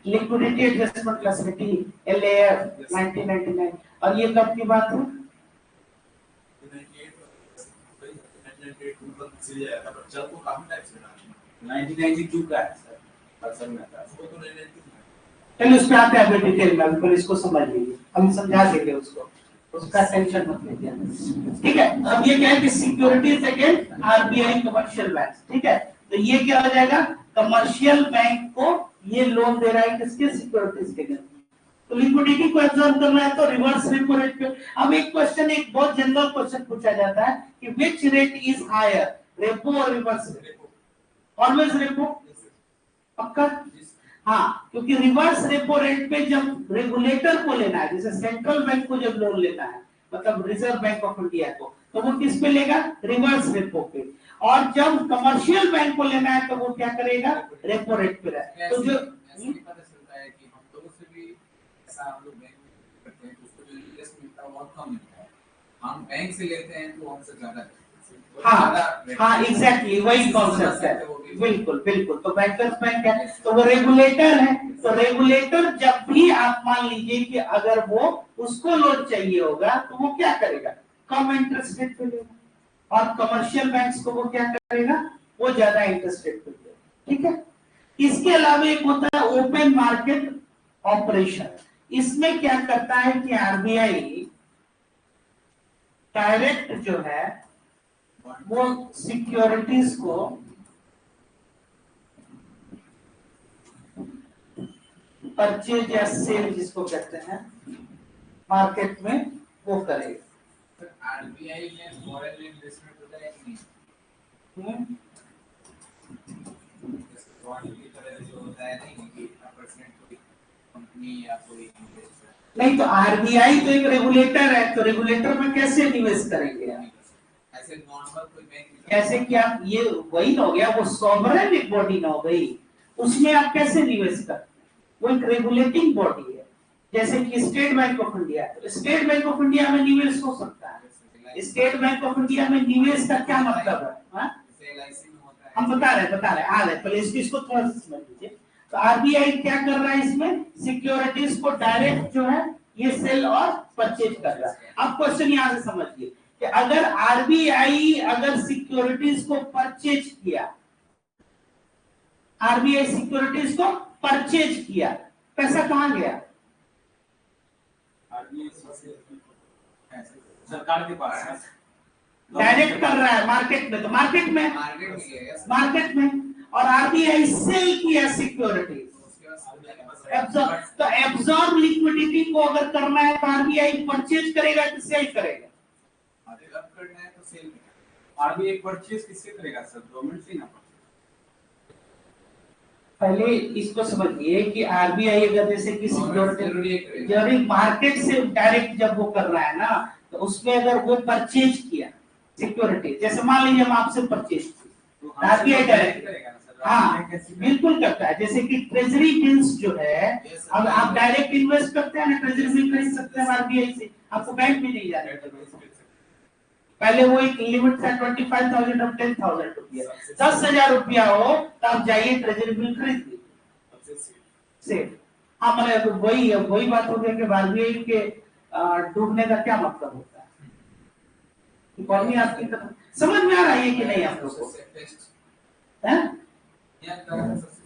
लिक्विडिटी एडजस्टमेंट फैसिलिटी LAF 1999। और ये कब की बात है? 1992 का है सर, असल में था। चलिए उस पे आते हैं अभी डिटेल में, अभी इसको समझ लीजिए, हम समझा देंगे उसको, उसका टेंशन मत लीजिए। ठीक है, अब ये क्या है कि securities against RBI commercial bank. ठीक है, तो ये क्या हो जाएगा, कमर्शियल बैंक को ये लोन दे रहा है किसके, सिक्योरिटीज के अगेंस्ट। तो लिक्विडिटी को एब्जॉर्ब करना है तो रिवर्स रेपो रेट पे। अब एक क्वेश्चन, एक बहुत जनरल क्वेश्चन पूछा जाता है कि which rate is higher, repo और रिवर्स रेपो? ऑलवेज रेपो, पक्का? हाँ, क्योंकि रिवर्स रेपो रेट पे जब रेगुलेटर को लेना है, जैसे सेंट्रल बैंक को जब लोन लेना है, मतलब रिजर्व बैंक ऑफ इंडिया को, तो वो किस पे लेगा, रिवर्स रेपो पे। और जब कमर्शियल बैंक को लेना है तो वो क्या करेगा, रेपो रेट पे रहेगा। तो जो पता चलता है कि हम लोगों से भी ऐसा हम लोग बैंक में करते हैं, उसको जो इंटरेस्ट मिलता है बहुत कम मिलता है, हम बैंक से लेते हैं तो हमसे ज्यादा। हाँ एग्जैक्टली वही कॉन्सेप्ट है, बिल्कुल बिल्कुल। तो बैंकर्स बैंक है तो वो रेगुलेटर है, तो रेगुलेटर जब भी आप मान लीजिए कि अगर वो उसको लोन चाहिए होगा तो वो क्या करेगा, कम इंटरेस्ट रेट पे लेगा, और कमर्शियल बैंक्स को वो क्या करेगा, वो ज्यादा इंटरेस्ट रेट पे देगा। ठीक है, इसके अलावा एक होता है ओपन मार्केट ऑपरेशन। इसमें क्या करता है कि RBI डायरेक्ट जो है वो सिक्योरिटीज को परचेज या सेल जिसको कहते हैं मार्केट में वो करेगा। RBI में फॉरेन इन्वेस्टमेंट होता है कि नहीं? फॉरेन की तरह जो होता है नहीं कि अपरचुनिटी कोई कंपनी या कोई इन्वेस्टर नहीं, तो RBI तो एक रेगुलेटर है, तो रेगुलेटर में कैसे निवेश करेंगे आप? ऐसे नॉर्मल कोई बैंक जैसे कि आप ये वही ना हो गया, वो सॉवरेन एक बॉडी ना हो गई, उसमें आप कैसे निवेश करते हैं, वो एक रेगुलेटिंग बॉडी है। जैसे कि स्टेट बैंक ऑफ इंडिया, तो स्टेट बैंक ऑफ इंडिया में निवेश हो सकता है। स्टेट बैंक ऑफ इंडिया में निवेश का क्या मतलब है, हम बता रहे आ रहे, पहले इसको थोड़ा सा समझ लीजिए। तो RBI क्या कर रहा है, इसमें सिक्योरिटीज को डायरेक्ट जो है ये सेल और परचेज कर रहा है। अब क्वेश्चन यहां से समझिए कि अगर RBI अगर सिक्योरिटीज को परचेज किया, RBI सिक्योरिटीज को परचेज किया, पैसा कहां गया, सरकार के पास है, डायरेक्ट कर रहा है मार्केट में, तो मार्केट में और RBI सेल किया सिक्योरिटीज, तो एब्जॉर्ब लिक्विडिटी को अगर करना है तो RBI परचेज करेगा कि सेल करेगा, करना है तो सेल। RBI परचेज किससे करेगा सर, गवर्नमेंट से ना। पहले इसको समझिए कि RBI अगर जैसे कि सिक्योरिटी मार्केट से डायरेक्ट जब वो कर रहा है ना, तो उसमें अगर वो परचेज किया सिक्योरिटी, जैसे मान लीजिए हम आपसे परचेज की, तो RBI डायरेक्ट करेगा ना सर। हाँ बिल्कुल करता है, जैसे कि ट्रेजरी बिल्स जो है, अब आप डायरेक्ट इन्वेस्ट करते हैं ना, ट्रेजरी बिल खरीद सकते हैं RBI से, आपको बैंक में नहीं जाना है। पहले वो एक लिमिट था 25,000 और 10,000 रुपया, 10,000 रुपया हो तो आप जाइए ट्रेजरी बिल खरीद लीजिए सेफ। हाँ मतलब वही बात हो गई कि RBI के डूबने का क्या मतलब होता है, इकोनॉमी आपकी समझ में आ रहा है कि नहीं आप लोगों को,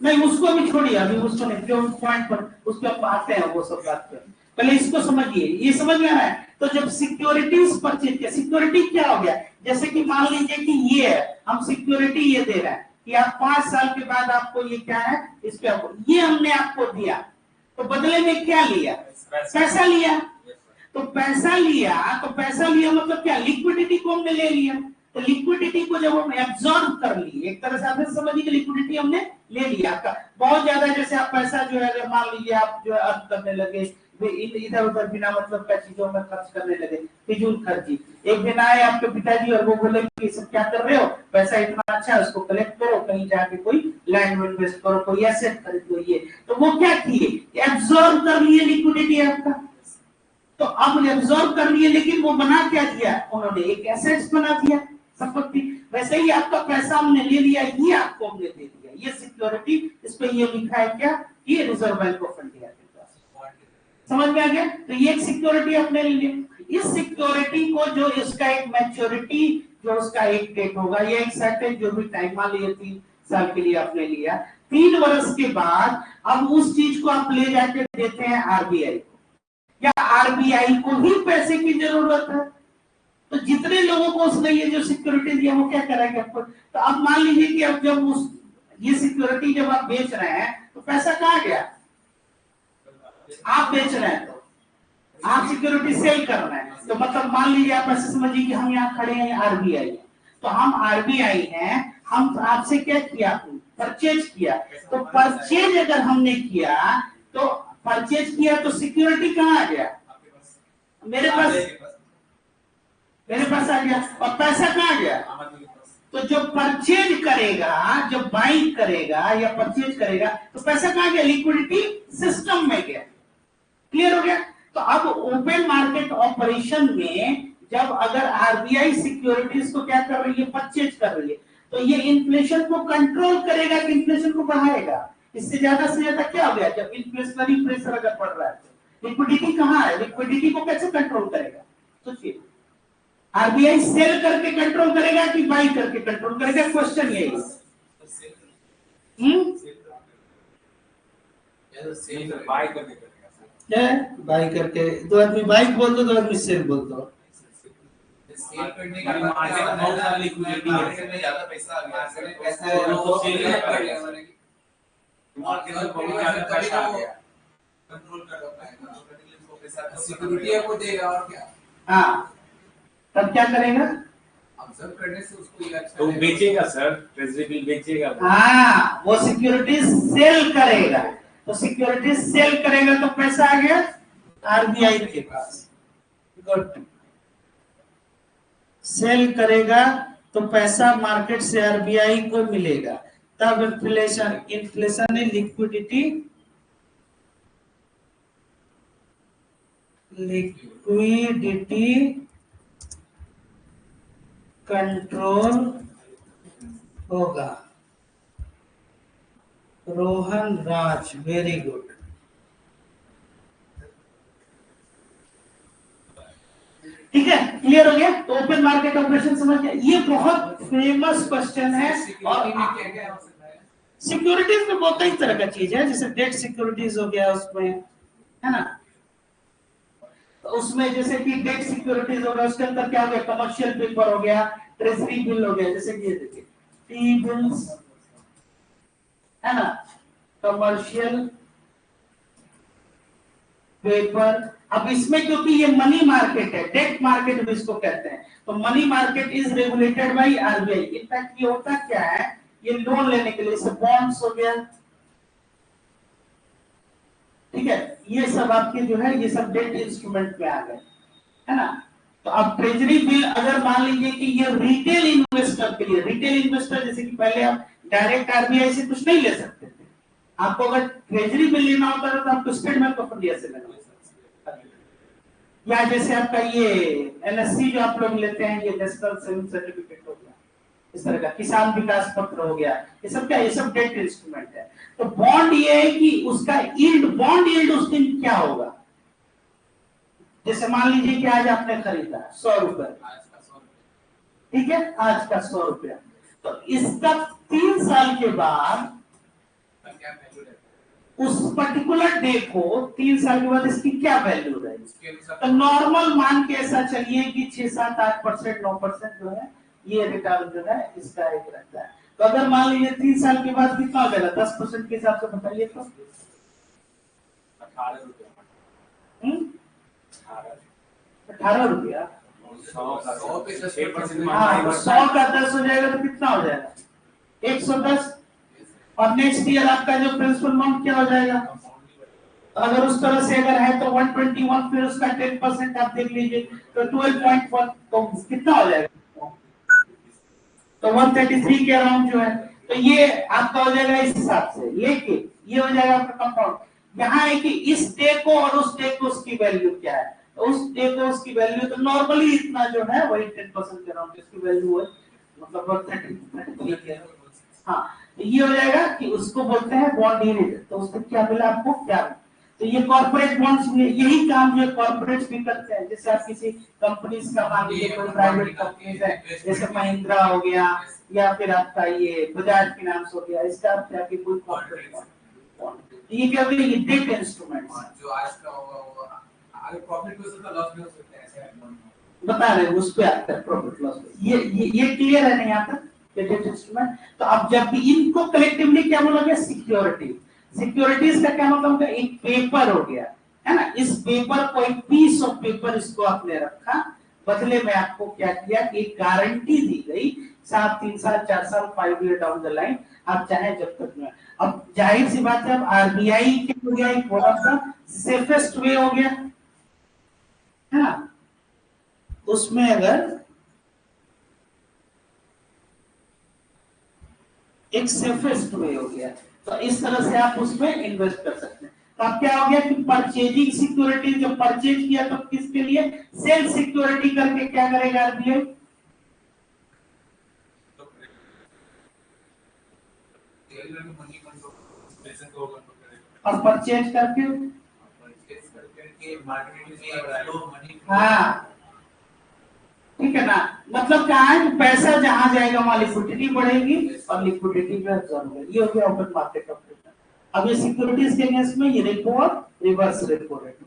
नहीं उसको भी छोड़िए, अभी उसको नहीं, जो पॉइंट पर उस पर आते हैं वो सब बात पे, पहले इसको समझिए, ये समझ में आ रहा है। तो जब सिक्योरिटीज परचेज किया, सिक्योरिटी क्या हो गया, जैसे कि मान लीजिए कि ये है, हम सिक्योरिटी ये दे रहे हैं कि आप 5 साल के बाद आपको ये क्या है, इस पे आपको ये हमने आपको दिया, तो बदले में क्या लिया, पैसा लिया। तो पैसा लिया मतलब क्या, लिक्विडिटी को हमने ले लिया। तो लिक्विडिटी को जब हम एब्जॉर्ब कर लिए, एक तरह से आप समझिए कि लिक्विडिटी हमने ले लिया आपका बहुत ज्यादा, जैसे आप पैसा जो है अगर मान लीजिए आप जो अर्न करने लगे, इधर उधर बिना मतलब का चीजों में खर्च करने लगे, फिजूल खर्ची। एक दिन आए आपके पिताजी और वो बोले कि सब क्या कर रहे हो, पैसा इतना अच्छा है उसको कलेक्ट करो, कहीं जाके कोई लैंड में इन्वेस्ट करो, कोई एसेट खरीदो। ये तो वो क्या किए, एब्जॉर्ब कर लिए लिक्विडिटी आपका। तो अब एब्जॉर्ब कर लिए, लेकिन वो बना क्या दिया उन्होंने, एक एसेट्स बना दिया, संपत्ति। वैसे ही आपका पैसा हमने ले लिया, ये आपको हमने दे दिया, ये सिक्योरिटी, इस पे ये लिखा है क्या, ये रिजर्व बैंक ऑफ इंडिया के पास। समझ में आ गया? तो ये एक सिक्योरिटी अपने लिए। इस सिक्योरिटी को जो इसका एक मैच्योरिटी जो उसका एक डेट होगा या एक सर्टेन जो भी टाइम मान लीजिए 3 साल के लिए आपने लिया, 3 वर्ष के बाद अब उस चीज को आप ले जाके देते हैं आरबीआई को, या आरबीआई को ही पैसे की जरूरत है, तो जितने लोगों को उसने ये जो सिक्योरिटी दिया वो क्या करेंगे आपको? तो अब मान लीजिए कि अब जब उस ये सिक्योरिटी जब आप बेच रहे हैं तो पैसा कहाँ गया? आप बेच रहे हैं तो आप सिक्योरिटी सेल कर रहे हैं, तो मतलब मान लीजिए आप ऐसे समझिए कि हम यहाँ खड़े हैं आरबीआई, तो हम आरबीआई हैं, हम आपसे क्या किया? परचेज किया। तो परचेज अगर हमने किया तो परचेज किया तो सिक्योरिटी कहाँ आ गया? मेरे पास आ गया। और पैसा कहाँ गया? तो जो परचेज करेगा, जो बाइंग करेगा या परचेज करेगा तो पैसा कहाँ गया? लिक्विडिटी सिस्टम में गया। क्लियर हो गया? तो अब ओपन मार्केट ऑपरेशन में जब अगर आरबीआई सिक्योरिटीज को क्या कर रही है? परचेज कर रही है, तो ये इन्फ्लेशन को कंट्रोल करेगा कि इन्फ्लेशन को बढ़ाएगा? इससे ज्यादा से ज्यादा क्या हो गया? जब इन्फ्लेशनरी प्रेशर अगर बढ़ रहा है तो लिक्विडिटी कहाँ है? लिक्विडिटी को कैसे कंट्रोल करेगा? सोचिए, आरबीआई सेल करके कंट्रोल करेगा कि बाई करके कंट्रोल करेगा? क्वेश्चन यही है। बाय करके बाई करके, दो आदमी बाइक बोल दो आदमी सेल बोल दो। सेल करने का मार्केट में बहुत सारी लिक्विडिटी है, मार्केट में ज्यादा पैसा आ गया, पैसा तो सेल ही कर लिया, मार्केट में बहुत ज्यादा पैसा आ गया, कंट्रोल कर पाएगा, उसको पैसा सिक्योरिटी आपको देगा और क्या? हाँ, तब क्या करेगा? ऑब्जर्व करने से उसको ये अच्छा तो बेचेगा सर, ट्रेजरी बिल बेचेगा। हाँ, वो सिक्योरिटी सेल करेगा, तो सिक्योरिटी सेल करेगा तो पैसा आ गया आरबीआई के पास। गुड। सेल करेगा तो पैसा मार्केट से आरबीआई को मिलेगा, तब इन्फ्लेशन है, लिक्विडिटी कंट्रोल होगा। रोहन राज, वेरी गुड। ठीक है, क्लियर हो गया? तो ओपन मार्केट ऑपरेशन समझ गया? ये बहुत फेमस क्वेश्चन है। और सिक्योरिटीज में बहुत कई तरह का चीज है, जैसे डेट सिक्योरिटीज हो गया उसमें, है ना? तो उसमें जैसे कि डेट सिक्योरिटीज होगा, उसके अंदर क्या हो गया? कमर्शियल पेपर हो गया, ट्रेजरी बिल हो गया, जैसे कि ये देखिए टी बिल्स, है ना, कमर्शियल पेपर। अब इसमें क्योंकि ये मनी मार्केट है, डेट मार्केट भी इसको कहते हैं, तो money market is regulated by RBI. In fact ये होता क्या है, ये लोन लेने के लिए, बॉन्ड्स हो गया, ठीक है, ये सब आपके जो है ये सब डेट इंस्ट्रूमेंट में आ गए, है ना? तो अब ट्रेजरी बिल अगर मान लीजिए कि ये रिटेल इन्वेस्टर के लिए, रिटेल इन्वेस्टर जैसे कि पहले आप डायरेक्ट आरबीआई से कुछ नहीं ले सकते थे, आपको अगर ट्रेजरी बिल लेना होता था तो आपको स्टेट बैंक ऑफ इंडिया से लेना होता, या जैसे आपका ये एनएससी जो आप लोग लेते हैं, ये नेशनल सेविंग सर्टिफिकेट हो गया, इस तरह का किसान विकास पत्र हो गया, ये सब क्या, ये सब डेट इंस्ट्रूमेंट है। तो बॉन्ड ये है कि उसका यील्ड, बॉन्ड यील्ड उस दिन क्या होगा? जैसे मान लीजिए कि आज आपने खरीदा 100 रुपए, ठीक है, आज का 100 रुपया, तो इसका 3 साल के बाद उस पर्टिकुलर डे को 3 साल के बाद इसकी क्या वैल्यू रहेगी? तो नॉर्मल मान के ऐसा चलिए कि 6, 7, 8%, 9% जो है ये रिटर्न जो है इसका एक रहता है। तो अगर मान लीजिए 3 साल के बाद कितना हो जाएगा? 10% के हिसाब से बताइए तो 18 रुपया। 18 रुपया। 100 हाँ, 100 का 10 हो जाएगा तो कितना हो जाएगा? 110। और नेक्स्ट ईयर आपका जो प्रिंसिपल अमाउंट क्या हो जाएगा? तो अगर उस तरह से अगर है तो 121, फिर उसका 10% आप देख लीजिए तो 12.1, तो कितना हो जाएगा? तो 133 के अराउंड जो है, तो ये आपका हो जाएगा इस हिसाब से। लेकिन ये हो जाएगा आपका कंपाउंड। यहाँ है कि इस डे को और उस डे को उसकी वैल्यू क्या है, तो उस डे को उसकी वैल्यू तो नॉर्मली इतना जो है वही 10% के अराउंड इसकी वैल्यू है, मतलब 133 के हाँ, तो ये हो जाएगा कि उसको बोलते हैं बॉन्ड यील्ड। तो उससे क्या मिला आपको, क्या मिला? तो ये कॉर्पोरेट बॉन्ड्स में यही काम जो कॉर्पोरेट्स भी करते हैं। जैसे आप किसी कंपनीज का मान लीजिए, कोई प्राइवेट कंपनीज है, जैसे महिंद्रा हो गया या फिर आपका ये बजाज फाइनेंस हो गया, इसका आप क्या कि कोई कॉर्पोरेट बॉन्ड, ये क्या होगा, ये डेट इंस्ट्रूमेंट्स जो आज का होगा वो आगे प्रॉफिट हो सकता है, लॉस भी हो सकता है, ऐसा है। बता रहे हैं, उस पे आता है प्रॉफिट लॉस। ये क्लियर है नहीं यहाँ तक, ये डेट इंस्ट्रूमेंट। तो अब जब भी इनको कलेक्टिवली क्या बोला गया, सिक्योरिटी। सिक्योरिटीज का क्या मतलब होगा, एक पेपर हो गया है ना। इस पेपर को, एक पीस ऑफ पेपर इसको आपने रखा, बदले में आपको क्या किया कि एक गारंटी दी गई, 7 3 साल 4 साल 5 ईयर डाउन द लाइन, आप चाहे जब तक में। अब जाहिर सी बात है, अब आरबीआई के हो गया एक थोड़ा सा सेफेस्ट वे हो गया है ना। उसमें अगर एक सेफेस्ट वे हो गया, तो इस तरह से आप उसमें इन्वेस्ट कर सकते हैं। तो अब क्या हो गया कि परचेजिंग सिक्योरिटी, जब परचेज किया तो किसके लिए, सेल सिक्योरिटी करके क्या करेगा आरबीआई, और परचेज करके हाँ, ठीक है ना। मतलब क्या है कि पैसा जहां जाएगा वहां लिक्विडिटी बढ़ेगी और लिक्विडिटी में अब्सॉर्ब होगी। ये हो गया ओपन मार्केट ऑपरेशन। अब ये सिक्योरिटीज के केस में ये रेपो और रिवर्स रेपो रेट,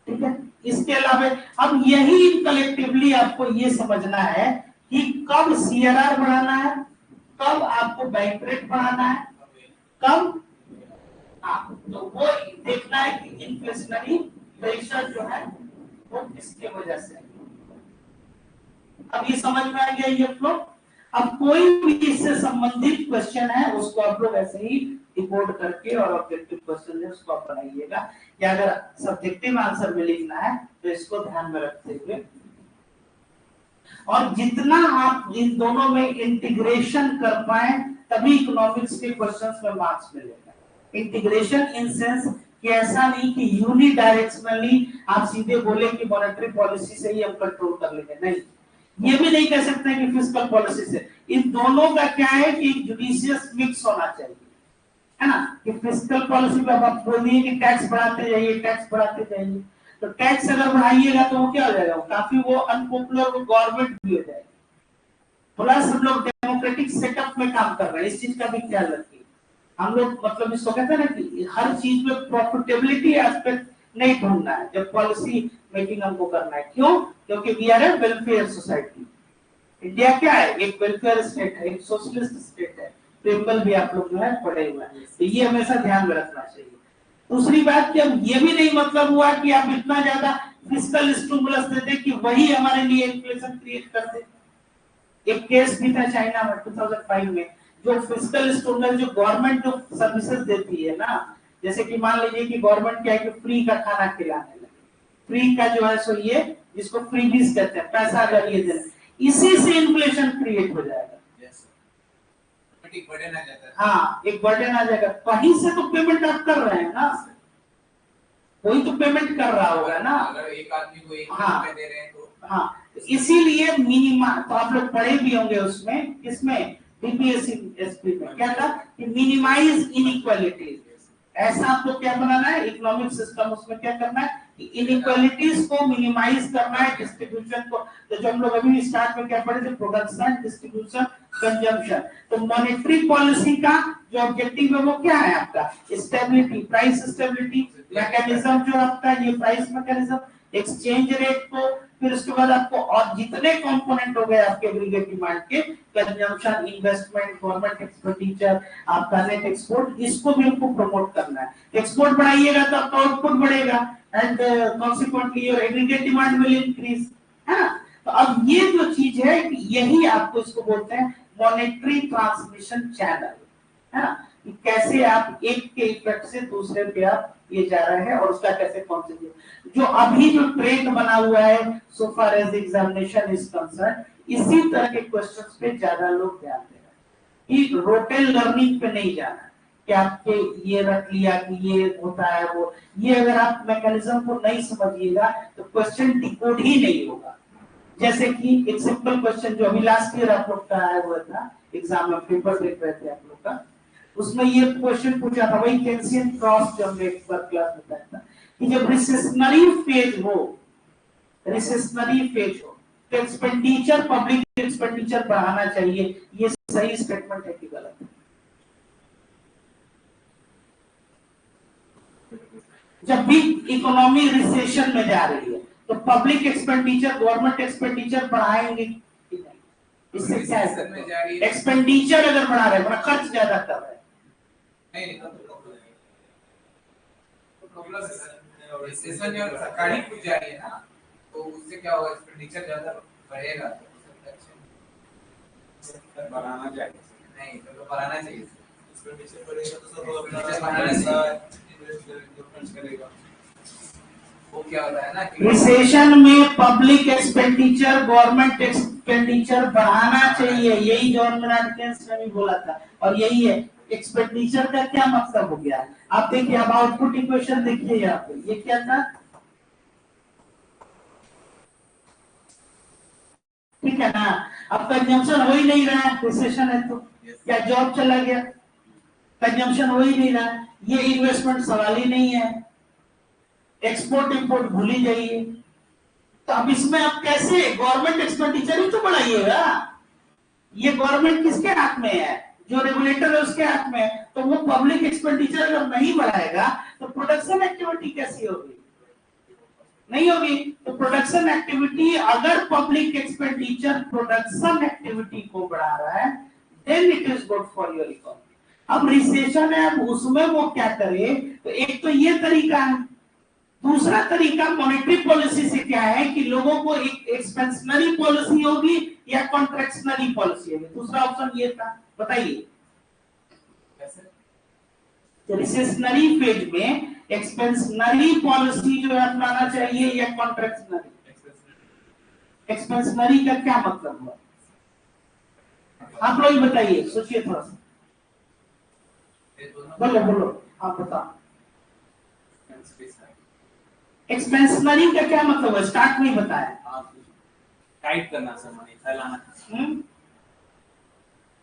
ठीक है। इसके अलावा अब यही कलेक्टिवली आपको ये समझना है कि कब सीआरआर बढ़ाना है, कब आपको बैंक रेट बढ़ाना है, कब, हाँ, तो वो देखना है कि इन्फ्लेशनरी प्रेशर जो है वो किसके वजह से। अब ये समझ में आ गया ये फ्लो। अब कोई भी इससे संबंधित क्वेश्चन है उसको आप लोग ऐसे ही डिकोड करके, और ऑब्जेक्टिव क्वेश्चन है उसको आप बनाइएगा, या अगर सब्जेक्टिव आंसर में लिखना है तो इसको ध्यान में रखते हुए, और जितना आप इन दोनों में इंटीग्रेशन कर पाए तभी इकोनॉमिक्स के क्वेश्चंस में मार्क्स मिलेगा। इंटीग्रेशन इन सेंस कि ऐसा नहीं कि यूनिडायरेक्शनली आप सीधे बोले कि मॉनेटरी पॉलिसी से ही हम कंट्रोल कर लेंगे, नहीं। ये भी नहीं कह सकते कि फिस्कल पॉलिसी से। इन दोनों का क्या है कि जुडिशियस मिक्स होना चाहिए, है ना। कि फिस्कल पॉलिसी में आप बोल दिए कि टैक्स बढ़ाते जाइए, टैक्स बढ़ाते जाइए, तो टैक्स अगर बढ़ाइएगा तो वो क्या हो जाएगा, काफी वो अनपॉपुलर वो गवर्नमेंट भी हो जाएगी। प्लस हम लोग डेमोक्रेटिक सेटअप में काम कर रहे हैं, इस चीज का भी ख्याल रखिए। हम लोग मतलब इसको कहते हैं ना कि हर चीज में प्रॉफिटेबिलिटी एस्पेक्ट नहीं ढूंढना है जब पॉलिसी मेकिंग हमको करना है। क्यों? क्योंकि we are a welfare society. India क्या है, एक वेलफेयर स्टेट है, एक सोशलिस्ट स्टेट है। प्रिंपल भी आप लोग जो है पढ़े हुए हैं, तो ये हमेशा ध्यान में रखना चाहिए। दूसरी बात कि अब ये भी नहीं मतलब हुआ कि आप इतना ज्यादा फिस्कल स्टिमुलस देते कि वही हमारे लिए इन्फ्लेशन क्रिएट कर दे। एक केस भी था चाइना में 2005 में, जो फिस्कल स्टिमुलस जो गवर्नमेंट जो सर्विसेज देती है ना, जैसे कि मान लीजिए कि गवर्नमेंट क्या है कि फ्री का खाना खिलाने लगे, फ्री का जो है सो ये जिसको फ्रीबीज कहते हैं, पैसा अगर ये देना, इसी से इन्फ्लेशन क्रिएट हो जाएगा। एक बर्डन आ जाता है। हाँ, एक बर्डन आ जाएगा। कहीं से तो पेमेंट आप कर रहे हैं ना, कोई तो पेमेंट कर रहा होगा ना। अगर एक आदमी को 1 हाँ, दे रहे हैं तो हाँ, इसीलिए मिनिमा, तो आप लोग पढ़े भी होंगे उसमें, किसमें, बीपीएससी में क्या था कि मिनिमाइज इनइक्वालिटीज। ऐसा आपको क्या बनाना है, इकोनॉमिक सिस्टम, उसमें क्या करना है कि इनइक्वालिटीज को मिनिमाइज करना है, डिस्ट्रीब्यूशन को। तो जो हम लोग अभी स्टार्ट में क्या पढ़े थे, प्रोडक्शन, डिस्ट्रीब्यूशन, कंजम्पशन। तो मॉनेटरी पॉलिसी का जो ऑब्जेक्टिव है वो क्या है आपका, स्टेबिलिटी, प्राइस स्टेबिलिटी, मैकेनिज्म जो आपका ये प्राइस मैकेनिज्म, एक्सचेंज रेट को, फिर उसके बाद आपको और जितने कंपोनेंट हो गए आपके एग्रीगेट डिमांड के, कंजम्पशन, इन्वेस्टमेंट, गवर्नमेंट एक्सपेंडिचर, आपका नेट एक्सपोर्ट, इसको भी आपको प्रमोट करना है। एक्सपोर्ट बढ़ाइएगा तो आपका आउटपुट बढ़ेगा and consequently your aggregate demand will increase, है ना। तो अब ये जो चीज है, यही आपको इसको बोलते हैं मॉनेटरी ट्रांसमिशन चैनल, है ना। कि कैसे आप एक के इफेक्ट से दूसरे पे आप ये जा रहे हैं और उसका कैसे कॉन्ट्रीब्यूट। जो अभी जो ट्रेंड बना हुआ है so far as examination is concern, इसी तरह के क्वेश्चंस पे ज्यादा लोग ध्यान दे रहे हैं, रोटेल लर्निंग पे नहीं जाना कि आपके ये रख लिया कि ये होता है वो। ये अगर आप मैकेनिज्म को नहीं समझिएगा तो क्वेश्चन डिकोड ही नहीं होगा। जैसे कि एक सिंपल क्वेश्चन जो अभी लास्ट ईयर आप लोग का आया हुआ था एग्जाम में पेपर देख रहे थे आप लोग का, उसमें ये क्वेश्चन पूछा था, वही केंसियन क्रॉस जो हमने एक बार क्लास में बताया था कि जब रिसेशनरी फेज हो, रिसेशनरी फेज हो तो एक्सपेंडिचर, पब्लिक एक्सपेंडिचर बढ़ाना चाहिए। ये सही स्टेटमेंट है कि गलत है? जब भी इकोनॉमी रिसेशन में जा रही है तो पब्लिक एक्सपेंडिचर, गवर्नमेंट एक्सपेंडिचर बढ़ाएंगे कि नहीं? इससे क्या है? एक्सपेंडिचर अगर बढ़ा रहे हैं, खर्च ज्यादा कर रहे हैं, रिसेशन जब सरकारी कुछ जा रही है ना, तो उससे क्या होगा, एक्सपेंडिचर ज्यादा बढ़ेगा, बढ़ाना चाहिए। नहीं तो बढ़ाना चाहिए। एक्सपेंडिचर बढ़ेगा तो सब अपना एक्सपेंडिचर बढ़ाना चाहिए। खर्च करेगा। वो क्या होता है ना कि रिसेशन में पब्लिक एक्सपेंडिचर, गवर्नमेंट एक्सपेंडिचर बढ़ाना चाहिए, यही जॉन मेनार्ड केन्स ने भी बोला था, और यही है। एक्सपेंडिचर का क्या मतलब हो गया? आप देखिए, अब आउटपुट इक्वेशन देखिए यहाँ पे, ये क्या था? ठीक है ना? अब कंजम्पशन हो ही नहीं रहा है, रिसेशन है तो क्या जॉब चला गया? कंजम्पशन हो ही नहीं रहा है, ये इन्वेस्टमेंट सवाल ही नहीं है, एक्सपोर्ट इंपोर्ट भूल ही जाइए। तो अब इसमें आप कैसे गवर्नमेंट एक्सपेंडिचर ही तो बढ़ाइएगा? ये गवर्नमेंट किसके हाथ में है? जो रेगुलेटर है उसके हाथ में है। तो वो पब्लिक एक्सपेंडिचर अगर नहीं बढ़ाएगा तो प्रोडक्शन एक्टिविटी कैसी होगी? नहीं होगी। तो प्रोडक्शन एक्टिविटी, अगर पब्लिक एक्सपेंडिचर प्रोडक्शन एक्टिविटी को बढ़ा रहा है, then it is good for your economy. अब रिसेशन है, अब उसमें वो क्या करे? तो एक तो ये तरीका है, दूसरा तरीका मॉनेटरी पॉलिसी से क्या है कि लोगों को एक एक्सपेंशनरी पॉलिसी होगी या कॉन्ट्रैक्शनरी पॉलिसी होगी। दूसरा ऑप्शन ये था, बताइए। रिसेशनरी फेज में एक्सपेंशनरी पॉलिसी जो है अपनाना चाहिए या कॉन्ट्रैक्शनरी? एक्सपेंशनरी का क्या मतलब हुआ? आप लोग बताइए, सोचिए थोड़ा सा, बोलो बोलो, आप बताओ। एक्सपेंशनरी का क्या मतलब है? स्टार्ट में ही बताया, टाइट करना सर, मनी फैलाना।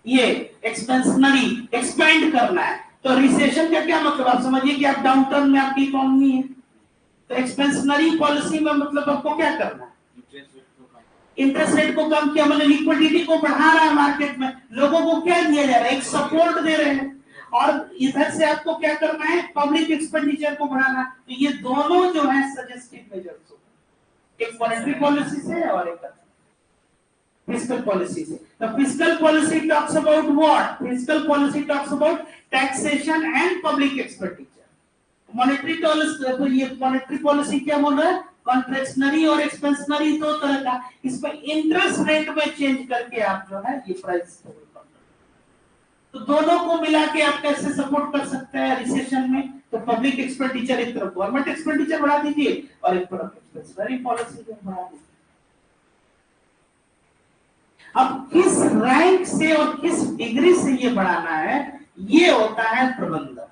ये एक्सपेंशनरी, एक्सपेंड करना है। तो रिसेशन का क्या मतलब? आप समझिए कि आप डाउन टर्न में आपकी इकोनॉमी है, तो एक्सपेंशनरी पॉलिसी में मतलब आपको क्या करना है? इंटरेस्ट रेट को कम किया, मतलब लिक्विडिटी को बढ़ा रहा है मार्केट में, लोगों को क्या दिया जा रहा है? एक सपोर्ट दे रहे हैं, और इधर से आपको क्या करना है? पब्लिक एक्सपेंडिचर को बढ़ाना। तो ये दोनों जो है सजेस्टिव मेजर्स हो, एक मॉनेटरी पॉलिसी से और एक फिस्कल पॉलिसी से। तो fiscal policy talks about what? Fiscal policy talks about taxation and public expenditure. Monetary policy, तो ये मॉनेटरी पॉलिसी क्या बोल रहा है? कॉन्ट्रैक्शनरी और एक्सपेंशनरी दो तरह का। इसमें इंटरेस्ट रेट में चेंज करके आप जो है ये प्राइस, तो दोनों को मिला के आप कैसे सपोर्ट कर सकते हैं रिसेशन में? तो पब्लिक एक्सपेंडिचर एक तरफ, गवर्नमेंट एक्सपेंडिचर बढ़ा दीजिए, और एक तरफ एक्सपेंशनरी पॉलिसी को बढ़ा दीजिए। अब किस रैंक से और किस डिग्री से ये बढ़ाना है, ये होता है प्रबंधन।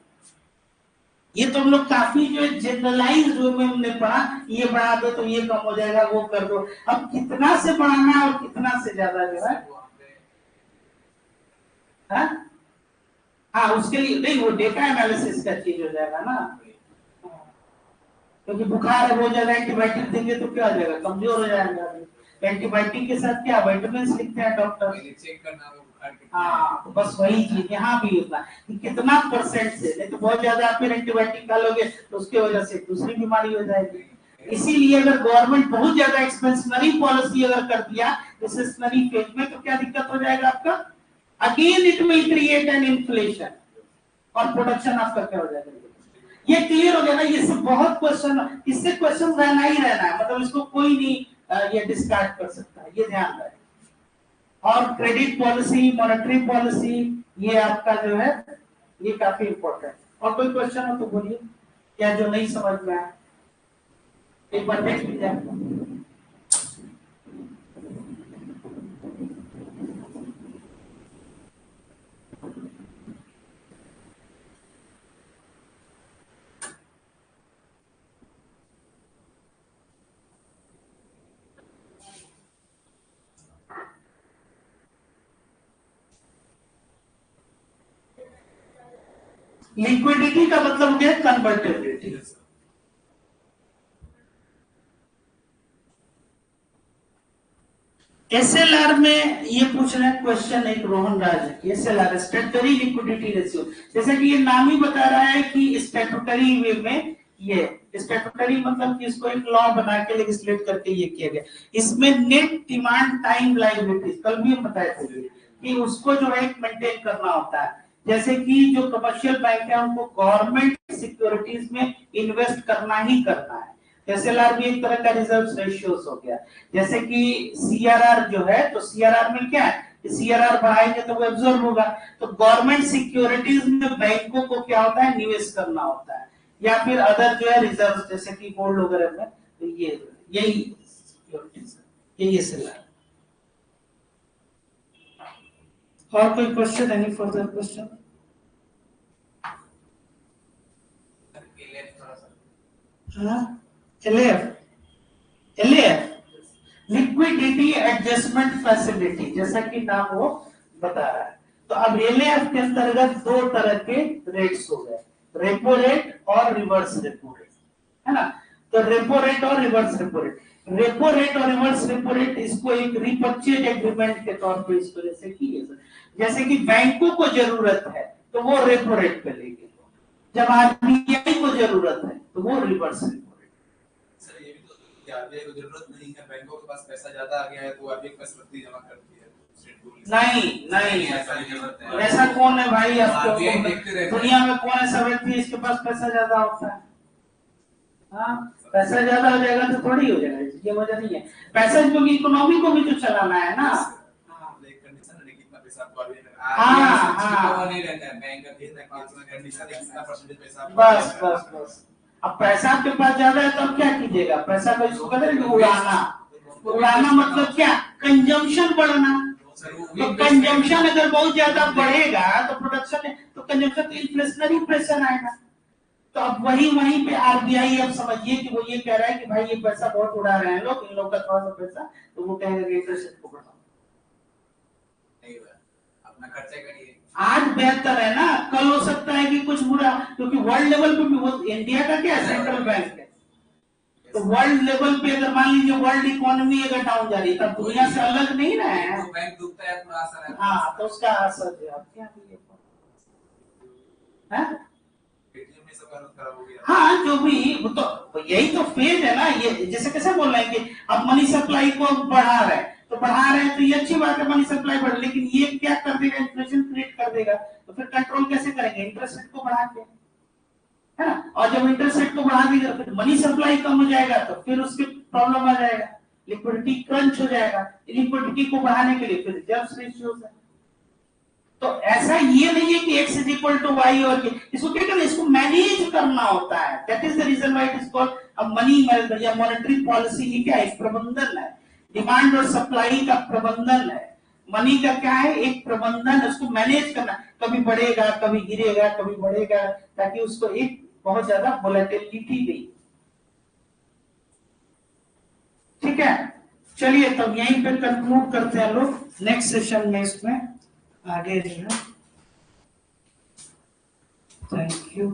ये तो हम लोग काफी जो जनरलाइज वे में हमने पढ़ा, ये बढ़ा दो तो ये कम हो जाएगा, वो कर दो। अब कितना से बढ़ाना है और कितना से ज्यादा जो है, हाँ उसके लिए नहीं, वो डेटा एनालिसिस का चीज हो जाएगा ना। क्योंकि बुखार है, वो ज्यादा एंटीबायोटिक देंगे तो क्या हो जाएगा? कमजोर हो जाएगा। एंटीबायोटिक के साथ क्या विटामिन लिखते हैं डॉक्टर? चेक करना है बुखार कितना है। हाँ, तो बस वही चीज यहाँ भी होता है कि कितना परसेंट से, नहीं तो बहुत ज्यादा आप फिर एंटीबायोटिक खा लोगे तो उसके वजह से दूसरी बीमारी हो जाएगी। इसीलिए अगर गवर्नमेंट बहुत ज्यादा एक्सपेंशनरी पॉलिसी अगर कर दिया रिसेशनरी फेज में, तो क्या दिक्कत हो जाएगा आपका? Again it will create an inflation, और प्रोडक्शन आपका क्या हो जाएगा? ये क्लियर हो गया ना? ये सब बहुत क्वेश्चन, इससे क्वेश्चन रहना ही रहना है, मतलब इसको कोई नहीं ये डिस्कार्ड कर सकता है, ये ध्यान रहे। और क्रेडिट पॉलिसी, मॉनेटरी पॉलिसी, ये आपका जो है ये काफी इंपॉर्टेंट। और कोई क्वेश्चन हो तो बोलिए, क्या जो नहीं समझ में आया एक बार देख लीजिए। लिक्विडिटी का मतलब क्या है? कन्वर्टेबिलिटी। एसएलआर में ये पूछ रहे हैं क्वेश्चन एक रोहन राज की, एसएलआर स्टैट्यूटरी लिक्विडिटी रेशियो, जैसे कि ये नाम ही बता रहा है कि स्टैट्यूटरी वे में, ये स्टैट्यूटरी मतलब कि इसको एक लॉ बना के लेजिस्लेट करके ये किया गया। इसमें नेट डिमांड टाइम लायबिलिटीज कल भी हम बताए थे कि उसको जो है मेंटेन करना होता है। जैसे कि जो कमर्शियल बैंक है उनको गवर्नमेंट सिक्योरिटीज में इन्वेस्ट करना ही करना है। एसएलआर भी एक तरह का रिजर्व रेशियोस हो गया। जैसे कि सीआरआर जो है, तो सीआरआर में क्या है, सीआरआर बढ़ाएंगे तो वो एब्जॉर्ब होगा। तो गवर्नमेंट सिक्योरिटीज में बैंकों को क्या होता है, निवेश करना होता है, या फिर अदर जो है रिजर्व जैसे कि गोल्ड वगैरह में, तो ये यही सिक्योरिटीज, यही एसएलआर। और कोई क्वेश्चन, एनी फर्दर क्वेश्चन? हाँ, एलएफ लिक्विडिटी एडजस्टमेंट फैसिलिटी, जैसा कि नाम वो बता रहा है। तो अब एलएफ के अंतर्गत दो तरह के रेट्स हो गए, रेपो रेट और रिवर्स रेपो रेट, है ना। तो रेपो रेट और reverse repo rate, repo rate और रिवर्स रेपो रेट इसको एक रिपर्चेज एग्रीमेंट के तौर पे इसको जैसे कि जैसे कि बैंकों को जरूरत है तो वो रेपो रेट पे लेंगे, जब आरबीआई को जरूरत है तो वो रिवर्स रेपो रेट। सर ये भी तो कि आरबीआई को जरूरत नहीं है, बैंकों के पास पैसा ज्यादा आ गया है तो आरबीआई पैसा नकदी जमा करती है। नहीं ऐसा नहीं जरूरत है। ऐसा कौन है भाई, आरबीआई देखते रहते हैं। दुनिया में कौन ऐसा व्यक्ति है इसके पास पैसा ज्यादा होता है? हाँ, पैसा ज्यादा हो जाएगा तो थोड़ी हो जाएगा, ये वजह नहीं है। पैसा क्योंकि इकोनॉमी को भी तो चलाना है ना। बस बस बस, अब पैसा आपके पास ज्यादा है तो अब क्या कीजिएगा, पैसा को इसको कहते हैं उड़ाना। उड़ाना मतलब क्या, कंजम्पशन बढ़ना। तो कंजम्पशन अगर बहुत ज्यादा बढ़ेगा तो प्रोडक्शन, तो कंजम्पशन तो इन्फ्लेशनरी प्रेशर आएगा। तो अब वहीं पे आरबीआई अब समझिए कि वो ये कह रहा है कि भाई ये पैसा बहुत उड़ा रहे हैं लोग, इन लोग का थोड़ा सा पैसा, तो वो कहेंगे इंटरेस्ट रेट को बढ़ाओ, अपना खर्चा करिए। आज बेहतर है ना, कल हो सकता है कि कुछ बुरा, क्योंकि वर्ल्ड लेवल पे भी वो इंडिया का क्या सेंट्रल बैंक है, तो वर्ल्ड लेवल पे अगर मान लीजिए वर्ल्ड इकोनॉमी अगर डाउन जा रही है तब दुनिया से अलग नहीं ना है। तो बैंक डूबता है तो असर है। हाँ, तो उसका असर जो आप क्या है, हाँ जो भी, वो तो यही तो फेज है ना। ये जैसे कैसे बोल रहे हैं कि अब मनी सप्लाई को बढ़ा रहे हैं, तो बढ़ा रहे हैं तो ये अच्छी बात है, मनी सप्लाई बढ़, लेकिन ये क्या कर देगा, इन्फ्लेशन क्रिएट कर देगा। तो फिर कंट्रोल कैसे करेंगे, इंटरेस्ट रेट को बढ़ा के, है ना। और जब इंटरेस्ट रेट को बढ़ा देगा फिर मनी सप्लाई कम हो जाएगा, तो फिर उसके प्रॉब्लम आ जाएगा, लिक्विडिटी क्रंच हो जाएगा। लिक्विडिटी को बढ़ाने के लिए फिर रिजर्व रेशियो है। तो ऐसा ये नहीं है कि x is equal to Y, और इसको क्या करना, इसको मैनेज करना होता है। That is the reason why it is called a money management या मॉनेटरी पॉलिसी। ये क्या है, प्रबंधन है, डिमांड और सप्लाई का प्रबंधन है। मनी का क्या है, एक प्रबंधन, उसको मैनेज करना, कभी बढ़ेगा कभी गिरेगा कभी बढ़ेगा, ताकि उसको एक बहुत ज्यादा वोलेटिलिटी दे। ठीक है, चलिए तब यहीं पे कंक्लूड करते हैं लोग, नेक्स्ट सेशन में इसमें आगे जो है। Thank you.